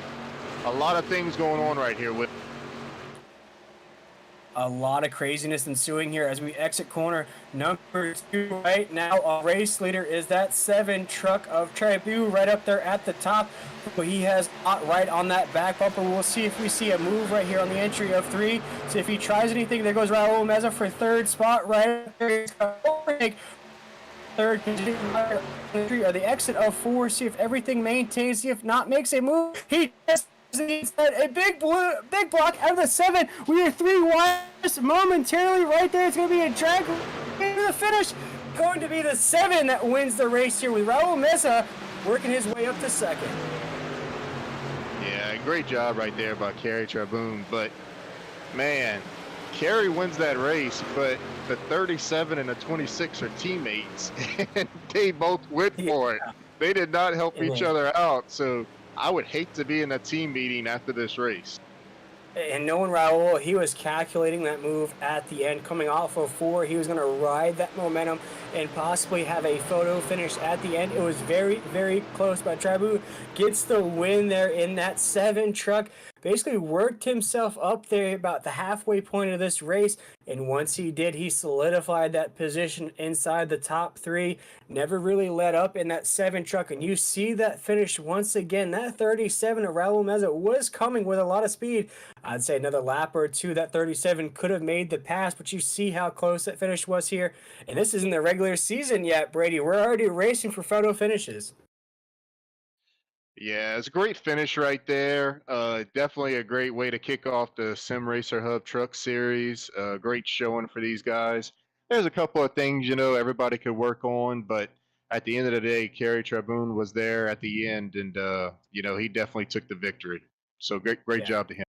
A lot of things going on right here with. A lot of craziness ensuing here as we exit corner number 2 right now. Our race leader is that 7 truck of Tribu right up there at the top. But he has not right on that back bumper. We'll see if we see a move right here on the entry of 3. So if he tries anything, there goes Raul Meza for 3rd spot right there. 3rd entry or the exit of 4. See if everything maintains. See if not makes a move. He just a big block out of the 7. We are 3 wide momentarily right there. It's going to be a drag into the finish. Going to be the 7 that wins the race here with Raul Meza working his way up to 2nd. Yeah, great job right there by Kerry Traboon. But man, Kerry wins that race, but the 37 and the 26 are teammates, and they both went for it. They did not help each other out. So I would hate to be in a team meeting after this race. And knowing Raul, he was calculating that move at the end, coming off of 4. He was going to ride that momentum and possibly have a photo finish at the end. It was very, very close, but Trabu gets the win there in that 7 truck. basically worked himself up there about the halfway point of this race. And once he did, he solidified that position inside the top three. Never really let up in that 7 truck. And you see that finish once again. That 37 of Raul Meza was coming with a lot of speed. I'd say another lap or two, that 37 could have made the pass, but you see how close that finish was here. And this isn't the regular season yet, Brady. We're already racing for photo finishes. Yeah, it's a great finish right there. Definitely a great way to kick off the Sim Racer Hub Truck Series. Great showing for these guys. There's a couple of things, everybody could work on, but at the end of the day, Kerry Traboon was there at the end, and he definitely took the victory. So great Yeah. job to him.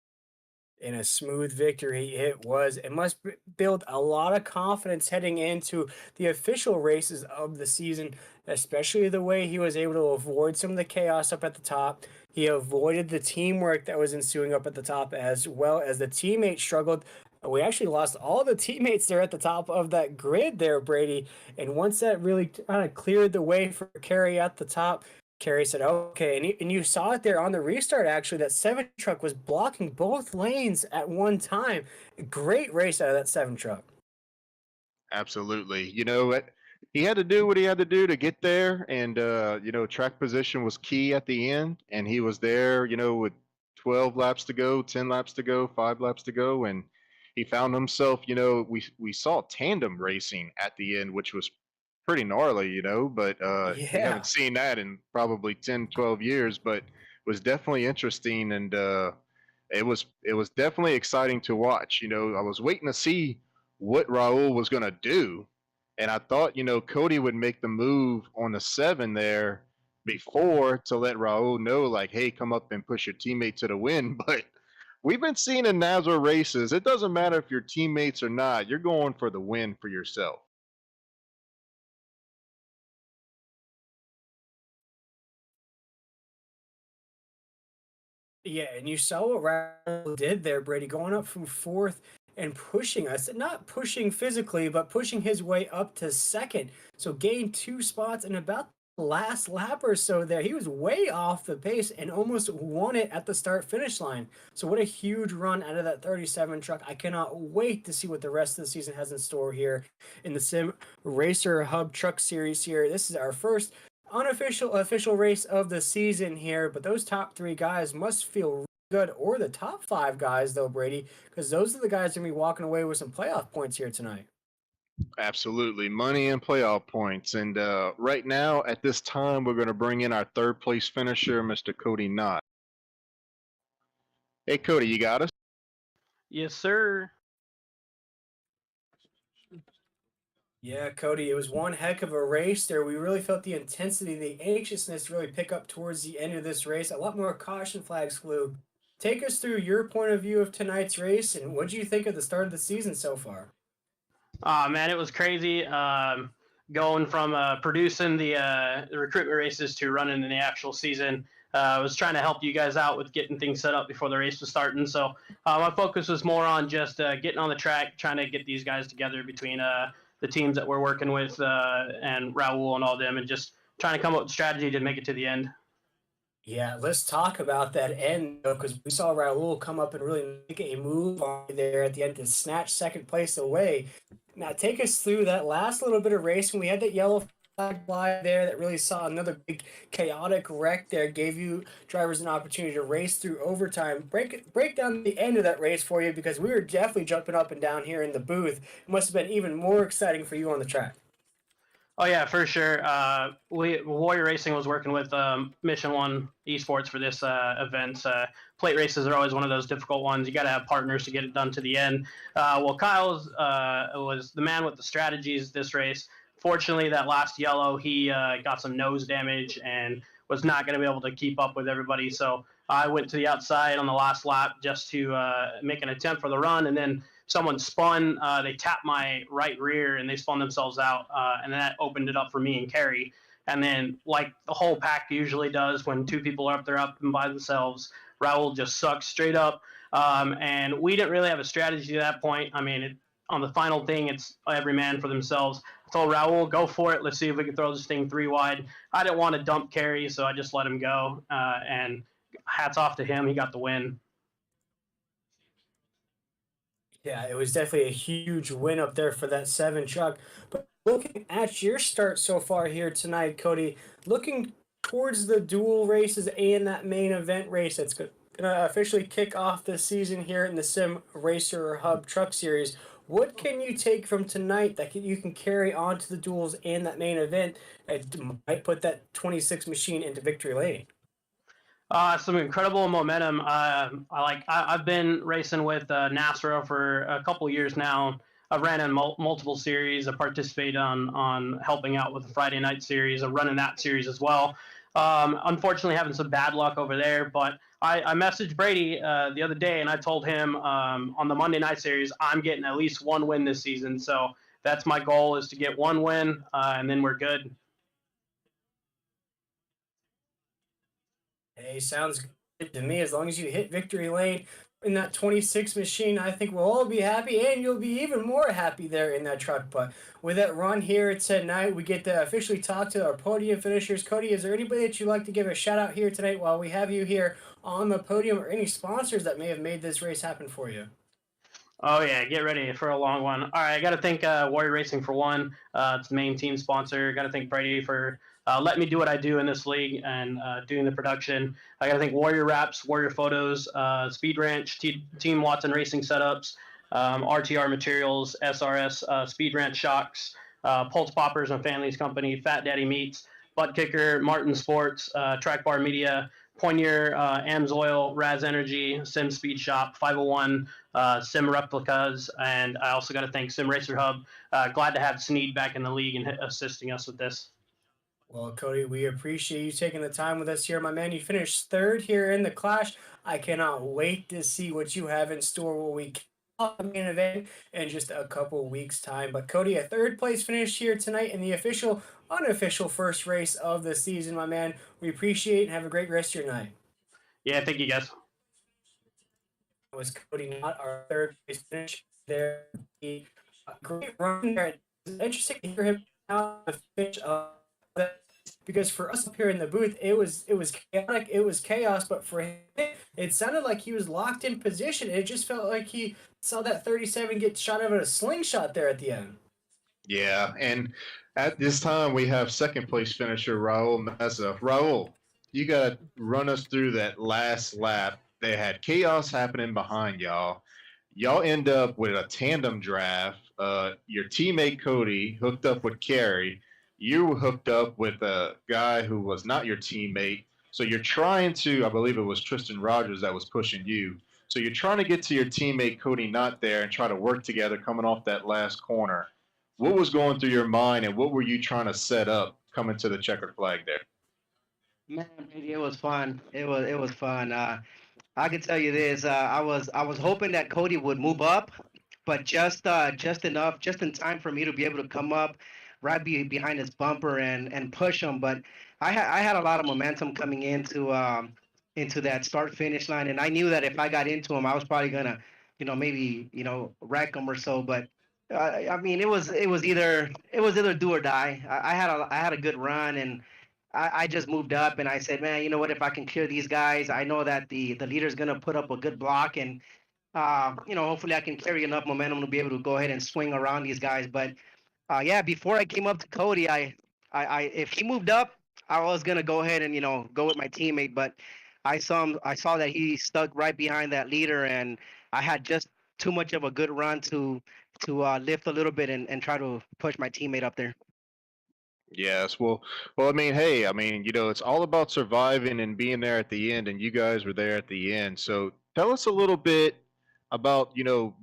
In a smooth victory it was. It must build a lot of confidence heading into the official races of the season, especially the way he was able to avoid some of the chaos up at the top. He avoided the teamwork that was ensuing up at the top, as well as the teammates struggled. We actually lost all the teammates there at the top of that grid there, Brady. And once that really kind of cleared the way for Kerry at the top, Kerry said, okay. And you saw it there on the restart, actually. That 7 truck was blocking both lanes at one time. Great race out of that 7 truck. Absolutely. He had to do what he had to do to get there, and track position was key at the end, and he was there, with 12 laps to go, 10 laps to go, 5 laps to go, and he found himself, we saw tandem racing at the end, which was pretty gnarly, but we Yeah. haven't seen that in probably 10, 12 years, but was definitely interesting, and it was definitely exciting to watch. I was waiting to see what Raul was going to do. And I thought, Cody would make the move on the 7 there before to let Raul know, like, hey, come up and push your teammate to the win. But we've been seeing in NASCAR races, it doesn't matter if you're teammates or not, you're going for the win for yourself. Yeah, and you saw what Raul did there, Brady, going up from 4th and pushing us, not pushing physically, but pushing his way up to 2nd. So gained 2 spots in about the last lap or so there. He was way off the pace and almost won it at the start finish line. So what a huge run out of that 37 truck. I cannot wait to see what the rest of the season has in store here in the Sim Racer Hub Truck Series here. This is our first unofficial official race of the season here, but those top 3 guys must feel really good, or the top 5 guys though, Brady, because those are the guys gonna be walking away with some playoff points here tonight. Absolutely. Money and playoff points. And right now, at this time, we're going to bring in our third place finisher, Mr. Cody Knott. Hey, Cody, you got us? Yes, sir. Yeah, Cody, it was one heck of a race there. We really felt the intensity, the anxiousness really pick up towards the end of this race. A lot more caution flags flew. Take us through your point of view of tonight's race, and what do you think of the start of the season so far? Man, it was crazy. Going from producing the recruitment races to running in the actual season. I was trying to help you guys out with getting things set up before the race was starting. So my focus was more on just getting on the track, trying to get these guys together between the teams that we're working with and Raul and all them, and just trying to come up with a strategy to make it to the end. Yeah, let's talk about that end though, because we saw Raul come up and really make a move on you there at the end to snatch 2nd place away. Now, take us through that last little bit of racing. We had that yellow flag fly there that really saw another big chaotic wreck there, gave you drivers an opportunity to race through overtime. Break down the end of that race for you, because we were definitely jumping up and down here in the booth. It must have been even more exciting for you on the track. Oh yeah, for sure. Warrior Racing was working with Mission One Esports for this event. Plate races are always one of those difficult ones. You got to have partners to get it done to the end. Well, Kyle's was the man with the strategies this race. Fortunately, that last yellow, he got some nose damage and was not going to be able to keep up with everybody. So I went to the outside on the last lap just to make an attempt for the run, and then someone spun. They tapped my right rear and they spun themselves out, and that opened it up for me and Kerry. And then, like the whole pack usually does, when 2 people are up and by themselves, Raul just sucks straight up. And we didn't really have a strategy at that point. I mean, on the final thing, it's every man for themselves. I told Raul, go for it. Let's see if we can throw this thing 3 wide. I didn't want to dump Kerry, so I just let him go. And hats off to him. He got the win. Yeah, it was definitely a huge win up there for that 7 truck. But looking at your start so far here tonight, Cody, looking towards the dual races and that main event race that's going to officially kick off the season here in the Sim Racer Hub Truck Series. What can you take from tonight that you can carry on to the duels and that main event and might put that 26 machine into victory lane? Some incredible momentum. I've been racing with NASRA for a couple years now. I've ran in multiple series. I participated on helping out with the Friday night series. I'm running that series as well. Unfortunately, having some bad luck over there, but I messaged Brady the other day and I told him on the Monday night series I'm getting at least one win this season. So that's my goal, is to get one win, and then we're good. Hey, sounds good to me. As long as you hit victory lane in that 26 machine, I think we'll all be happy, and you'll be even more happy there in that truck. But with that run here tonight, we get to officially talk to our podium finishers. Cody, is there anybody that you'd like to give a shout out here tonight while we have you here on the podium, or any sponsors that may have made this race happen for you? Oh yeah, get ready for a long one. All right, I got to thank Warrior Racing for one. It's the main team sponsor. Got to thank Brady for letting me do what I do in this league and doing the production. I got to thank Warrior Wraps, Warrior Photos, Speed Ranch, Team Watson Racing Setups, RTR Materials, SRS Speed Ranch Shocks, Pulse Poppers and Families Company, Fat Daddy Meats, Butt Kicker, Martin Sports, Track Bar Media, Poinier, Amsoil, Raz Energy, Sim Speed Shop, 501, Sim Replicas, and I also got to thank Sim Racer Hub. Glad to have Sneed back in the league and assisting us with this. Well, Cody, we appreciate you taking the time with us here, my man. You finished third here in the Clash. I cannot wait to see what you have in store when we kick off the main event in just a couple weeks' time. But Cody, a third place finish here tonight in the official, unofficial first race of the season, my man. We appreciate and have a great rest of your night. Yeah, thank you guys. Was Cody not our third place finish there? A great run there. It's interesting to hear him out the finish of that, because for us up here in the booth, it was chaotic, it was chaos, but for him, it sounded like he was locked in position. It just felt like he saw that 37 get shot out of a slingshot there at the end. Yeah, and at this time we have second place finisher Raul Meza. Raul, you got to run us through that last lap. They had chaos happening behind y'all. Y'all end up with a tandem draft. Your teammate Cody hooked up with Carey. You were hooked up with a guy who was not your teammate. So you're trying to, I believe it was Tristan Rogers that was pushing you. So you're trying to get to your teammate Cody not there and try to work together coming off that last corner. What was going through your mind, and what were you trying to set up coming to the checkered flag there? Man, it was fun. It was fun. I can tell you this. I was hoping that Cody would move up, but just enough, just in time for me to be able to come up right behind his bumper and push him. But I had a lot of momentum coming into that start finish line, and I knew that if I got into him, I was probably gonna, maybe wreck him or so. But I mean, it was either do or die. I had a good run, and I just moved up and I said, man, you know what? If I can clear these guys, I know that the leader's gonna put up a good block, and hopefully I can carry enough momentum to be able to go ahead and swing around these guys. But yeah, before I came up to Cody, if he moved up, I was gonna go ahead and go with my teammate, but I saw that he stuck right behind that leader, and I had just too much of a good run to lift a little bit and try to push my teammate up there. Yes, well, I mean, hey, I mean, it's all about surviving and being there at the end, and you guys were there at the end. So tell us a little bit about,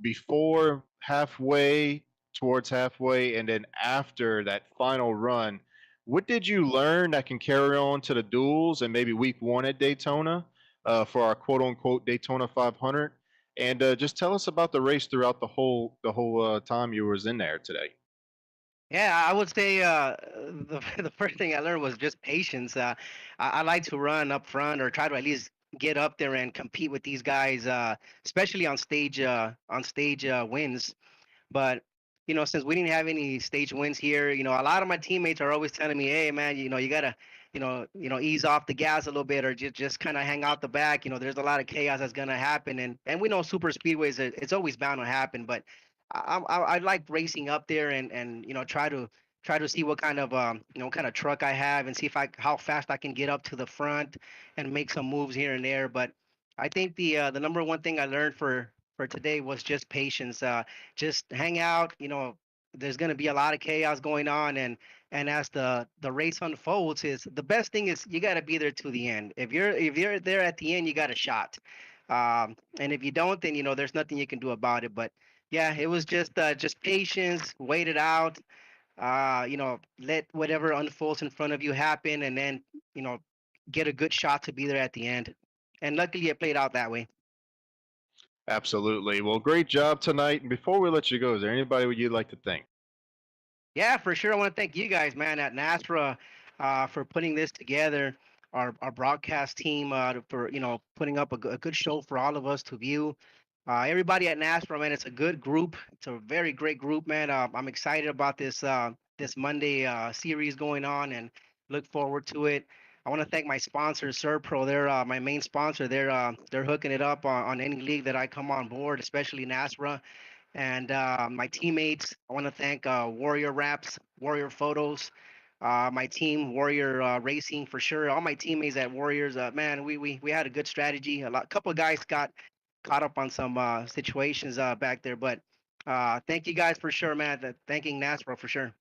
before halfway, towards halfway, and then after that final run. What did you learn that can carry on to the duels and maybe week one at Daytona for our quote unquote Daytona 500? And just tell us about the race throughout the whole time you was in there today. Yeah, I would say the first thing I learned was just patience. I like to run up front or try to at least get up there and compete with these guys, especially on stage wins. But since we didn't have any stage wins here, a lot of my teammates are always telling me, "Hey, man, you gotta ease off the gas a little bit, or just kind of hang out the back. There's a lot of chaos that's gonna happen, and we know super speedways, it's always bound to happen. But I like racing up there, and try to see what kind of kind of truck I have, and see if how fast I can get up to the front and make some moves here and there. But I think the number one thing I learned for today was just patience. Just hang out. There's going to be a lot of chaos going on, and as the race unfolds, is the best thing is you got to be there to the end. If you're there at the end, you got a shot. And if you don't, then there's nothing you can do about it. But yeah, it was just patience, wait it out. Let whatever unfolds in front of you happen, and then you know get a good shot to be there at the end. And luckily, it played out that way. Absolutely. Well, great job tonight. And before we let you go, is there anybody you'd like to thank? Yeah, for sure. I want to thank you guys, man, at NASRA, for putting this together. Our broadcast team, for putting up a good show for all of us to view. Everybody at NASRA, man, it's a good group. It's a very great group, man. I'm excited about this Monday series going on, and look forward to it. I want to thank my sponsor, Serpro. They're my main sponsor. They're hooking it up on any league that I come on board, especially NASRA. And my teammates, I want to thank Warrior Raps, Warrior Photos, my team, Warrior Racing for sure. All my teammates at Warriors, man, we had a good strategy. Couple of guys got caught up on some situations back there, but thank you guys for sure, man. Thanking NASPRO for sure.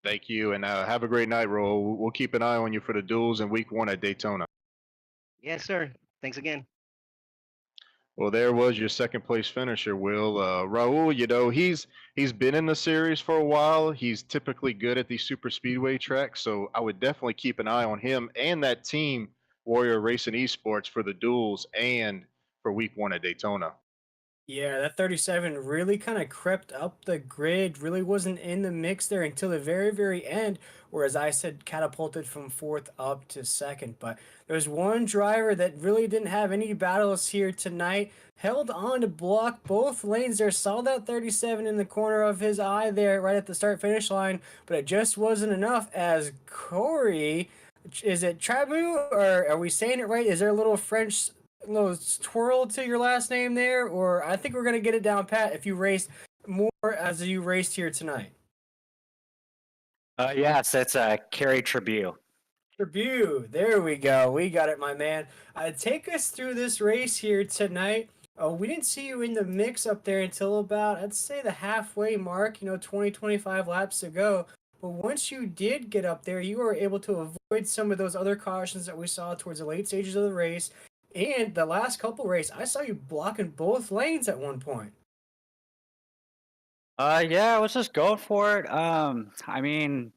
Thank you, and have a great night, Ro. We'll keep an eye on you for the duels in week 1 at Daytona. Yes, sir. Thanks again. Well, there was your second place finisher, Will. Raul, he's been in the series for a while. He's typically good at these super speedway tracks, so I would definitely keep an eye on him and that team, Warrior Racing Esports, for the duels and for week 1 at Daytona. Yeah, that 37 really kind of crept up the grid, really wasn't in the mix there until the very, very end, whereas I said catapulted from fourth up to second. But there's one driver that really didn't have any battles here tonight, held on to block both lanes there, saw that 37 in the corner of his eye there right at the start finish line, but it just wasn't enough as Corey, is it Trabu, or are we saying it right? Is there a little French little twirl to your last name there, or I think we're gonna get it down pat if you raced more as you raced here tonight. Yes, it's Carrie Tribune. Tribute, there we go. We got it, my man. Take us through this race here tonight. We didn't see you in the mix up there until about, I'd say, the halfway mark, 20-25 laps to go. But once you did get up there, you were able to avoid some of those other cautions that we saw towards the late stages of the race. And the last couple races, I saw you blocking both lanes at one point. Yeah, I was just going for it. I mean,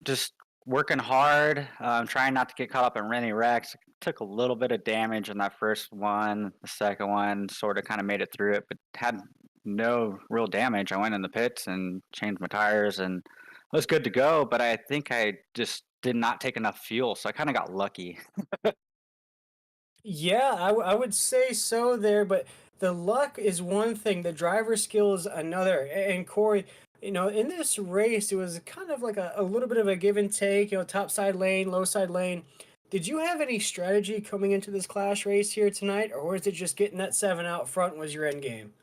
just working hard, trying not to get caught up in any wrecks. Took a little bit of damage in that first one. The second one sort of kind of made it through it, but had no real damage. I went in the pits and changed my tires and was good to go. But I think I just did not take enough fuel, so I kind of got lucky. Yeah, I would say so there, but the luck is one thing, the driver skill is another. And Corey, in this race, it was kind of like a little bit of a give and take, top side lane, low side lane. Did you have any strategy coming into this clash race here tonight, or was it just getting that 7 out front was your end game?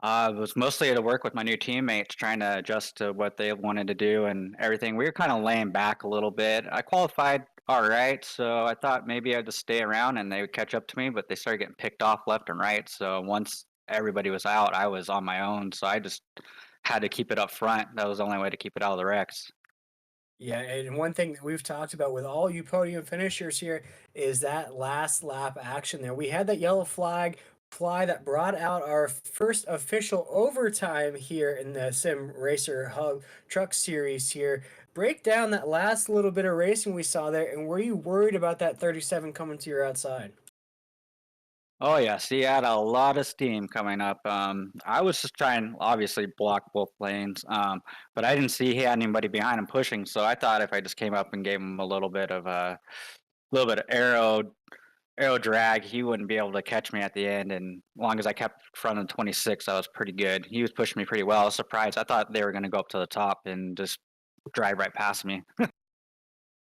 It was mostly to work with my new teammates, trying to adjust to what they wanted to do and everything. We were kind of laying back a little bit. I qualified all right, so I thought maybe I'd just stay around and they would catch up to me, but they started getting picked off left and right. So once everybody was out, I was on my own. So I just had to keep it up front. That was the only way to keep it out of the wrecks. Yeah, and one thing that we've talked about with all you podium finishers here is that last lap action there. We had that yellow flag fly that brought out our first official overtime here in the Sim Racer Hub Truck Series here. Break down that last little bit of racing we saw there, and were you worried about that 37 coming to your outside? Oh yes, he had a lot of steam coming up. I was just trying, obviously, block both lanes, but I didn't see he had anybody behind him pushing. So I thought if I just came up and gave him a little bit of aero drag, he wouldn't be able to catch me at the end. And as long as I kept front of 26, I was pretty good. He was pushing me pretty well. I was surprised. I thought they were going to go up to the top and just drive right past me.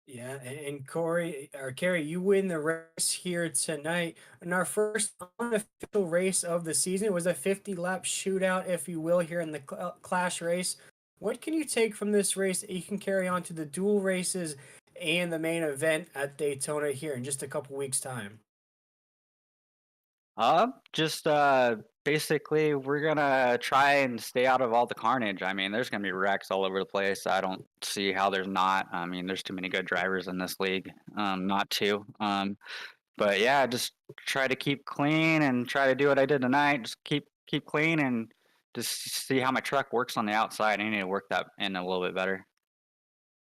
Yeah, and Corey or Carrie, you win the race here tonight. And our first unofficial race of the season was a 50-lap shootout, if you will, here in the Clash race. What can you take from this race that you can carry on to the dual races and the main event at Daytona here in just a couple weeks' time? Just basically we're gonna try and stay out of all the carnage. I mean, there's gonna be wrecks all over the place. I don't see how there's not. I mean, there's too many good drivers in this league, not to. But yeah, just try to keep clean and try to do what I did tonight. Just keep clean and just see how my truck works on the outside. I need to work that in a little bit better.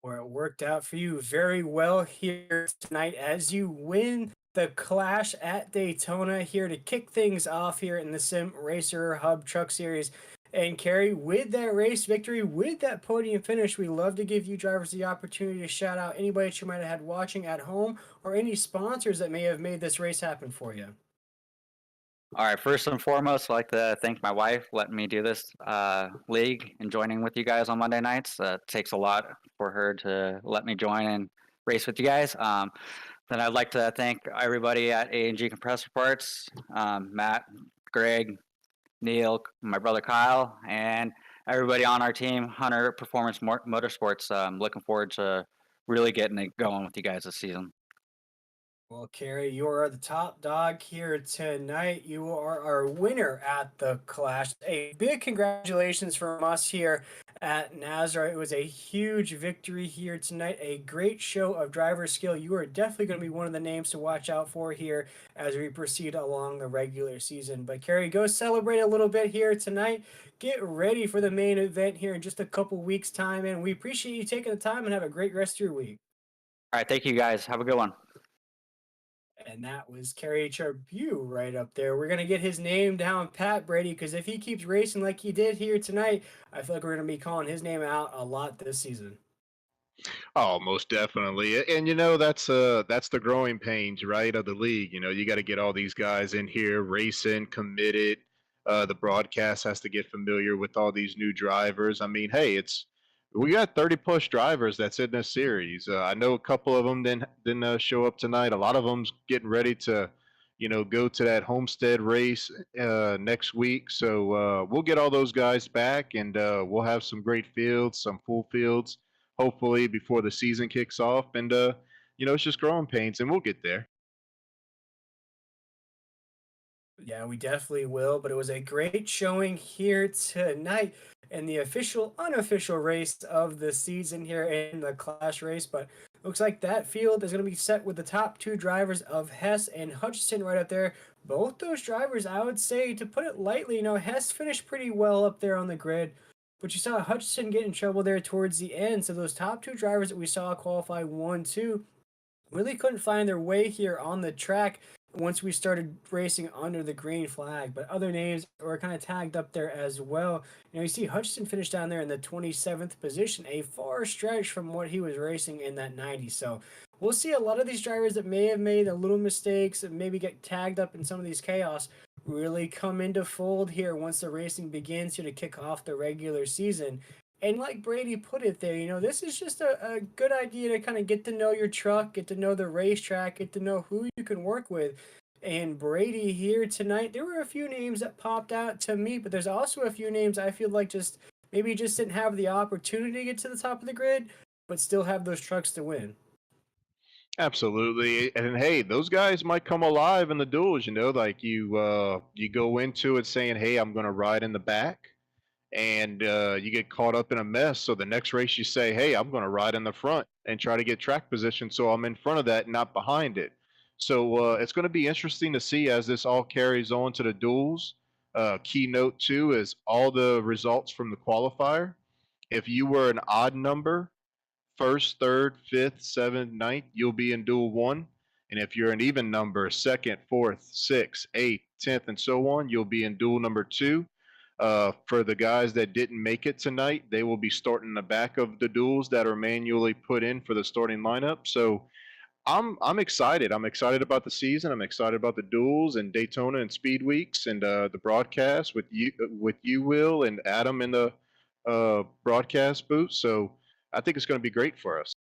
Or it worked out for you very well here tonight as you win the Clash at Daytona here to kick things off here in the Sim Racer Hub Truck Series. And Kerry, with that race victory, with that podium finish, we love to give you drivers the opportunity to shout out anybody that you might have had watching at home or any sponsors that may have made this race happen for you. All right, first and foremost, I'd like to thank my wife letting me do this league and joining with you guys on Monday nights. It takes a lot for her to let me join and race with you guys. Then I'd like to thank everybody at A&G Compressor Parts, Matt, Greg, Neil, my brother Kyle, and everybody on our team, Hunter Performance Motorsports. Looking forward to really getting it going with you guys this season. Well, Carrie, you are the top dog here tonight. You are our winner at the Clash. A big congratulations from us here at Nazareth. It was a huge victory here tonight. A great show of driver skill. You are definitely going to be one of the names to watch out for here as we proceed along the regular season. But Carrie, go celebrate a little bit here tonight. Get ready for the main event here in just a couple weeks' time. And we appreciate you taking the time and have a great rest of your week. All right, thank you guys. Have a good one. And that was Kerry Charbu right up there. We're going to get his name down, Pat Brady, because if he keeps racing like he did here tonight, I feel like we're going to be calling his name out a lot this season. Oh, most definitely. And that's the growing pains, right, of the league. You got to get all these guys in here racing, committed. The broadcast has to get familiar with all these new drivers. I mean, hey, it's we got 30 plus drivers that's in this series. I know a couple of them didn't show up tonight. A lot of them's getting ready to, go to that Homestead race next week. So we'll get all those guys back, and we'll have some great fields, some full fields hopefully before the season kicks off. And it's just growing pains, and we'll get there. Yeah, we definitely will. But it was a great showing here tonight in the official, unofficial race of the season here in the Clash race. But looks like that field is going to be set with the top two drivers of Hess and Hutchinson right up there. Both those drivers, I would say, to put it lightly, Hess finished pretty well up there on the grid. But you saw Hutchinson get in trouble there towards the end. So those top two drivers that we saw qualify 1-2 really couldn't find their way here on the track once we started racing under the green flag. But other names were kind of tagged up there as well. You see Hutchinson finished down there in the 27th position, a far stretch from what he was racing in that 90. So we'll see a lot of these drivers that may have made a little mistakes and maybe get tagged up in some of these chaos really come into fold here once the racing begins here to kick off the regular season. And like Brady put it there, this is just a good idea to kind of get to know your truck, get to know the racetrack, get to know who you can work with. And Brady here tonight, there were a few names that popped out to me, but there's also a few names I feel like just maybe just didn't have the opportunity to get to the top of the grid, but still have those trucks to win. Absolutely. And hey, those guys might come alive in the duels. Like you go into it saying, hey, I'm going to ride in the back, and you get caught up in a mess. So the next race you say, hey, I'm going to ride in the front and try to get track position so I'm in front of that, not behind it. So it's going to be interesting to see as this all carries on to the duels. Keynote two is all the results from the qualifier. If you were an odd number, first, third, fifth, seventh, ninth, you'll be in duel one. And if you're an even number, second, fourth, sixth, eighth, 10th, and so on, you'll be in duel number two. For the guys that didn't make it tonight, they will be starting the back of the duels that are manually put in for the starting lineup. So I'm excited. I'm excited about the season. I'm excited about the duels and Daytona and Speed Weeks and the broadcast with you, Will, and Adam in the broadcast booth. So I think it's going to be great for us.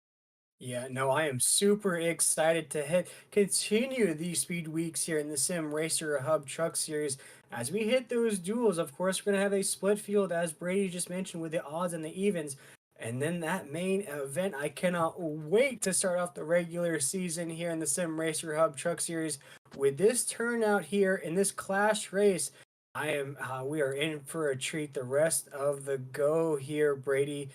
Yeah, no, I am super excited to continue these speed weeks here in the Sim Racer Hub Truck Series. As we hit those duels, of course, we're going to have a split field, as Brady just mentioned, with the odds and the evens. And then that main event, I cannot wait to start off the regular season here in the Sim Racer Hub Truck Series. With this turnout here in this clash race, we are in for a treat the rest of the go here, Brady.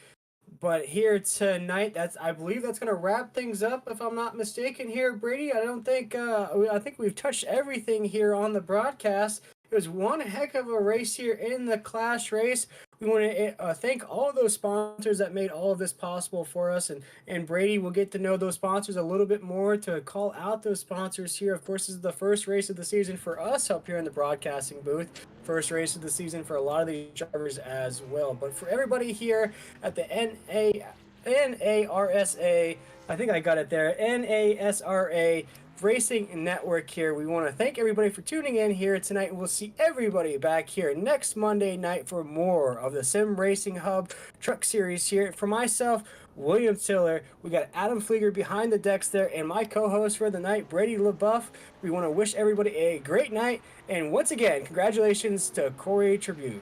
But here tonight, I believe that's gonna wrap things up, if I'm not mistaken. Here, Brady. I think we've touched everything here on the broadcast. It was one heck of a race here in the Clash race. We want to thank all of those sponsors that made all of this possible for us, and Brady will get to know those sponsors a little bit more to call out those sponsors here. Of course, this is the first race of the season for us up here in the broadcasting booth. First race of the season for a lot of these drivers as well. But for everybody here at the NARSA, I think I got it there, NASRA Racing Network here. We want to thank everybody for tuning in here tonight. We'll see everybody back here next Monday night for more of the Sim Racing Hub Truck Series here. For myself, William Tiller, we got Adam Flieger behind the decks there, and my co-host for the night, Brady LaBeouf. We want to wish everybody a great night, and once again, congratulations to Corey Tribute.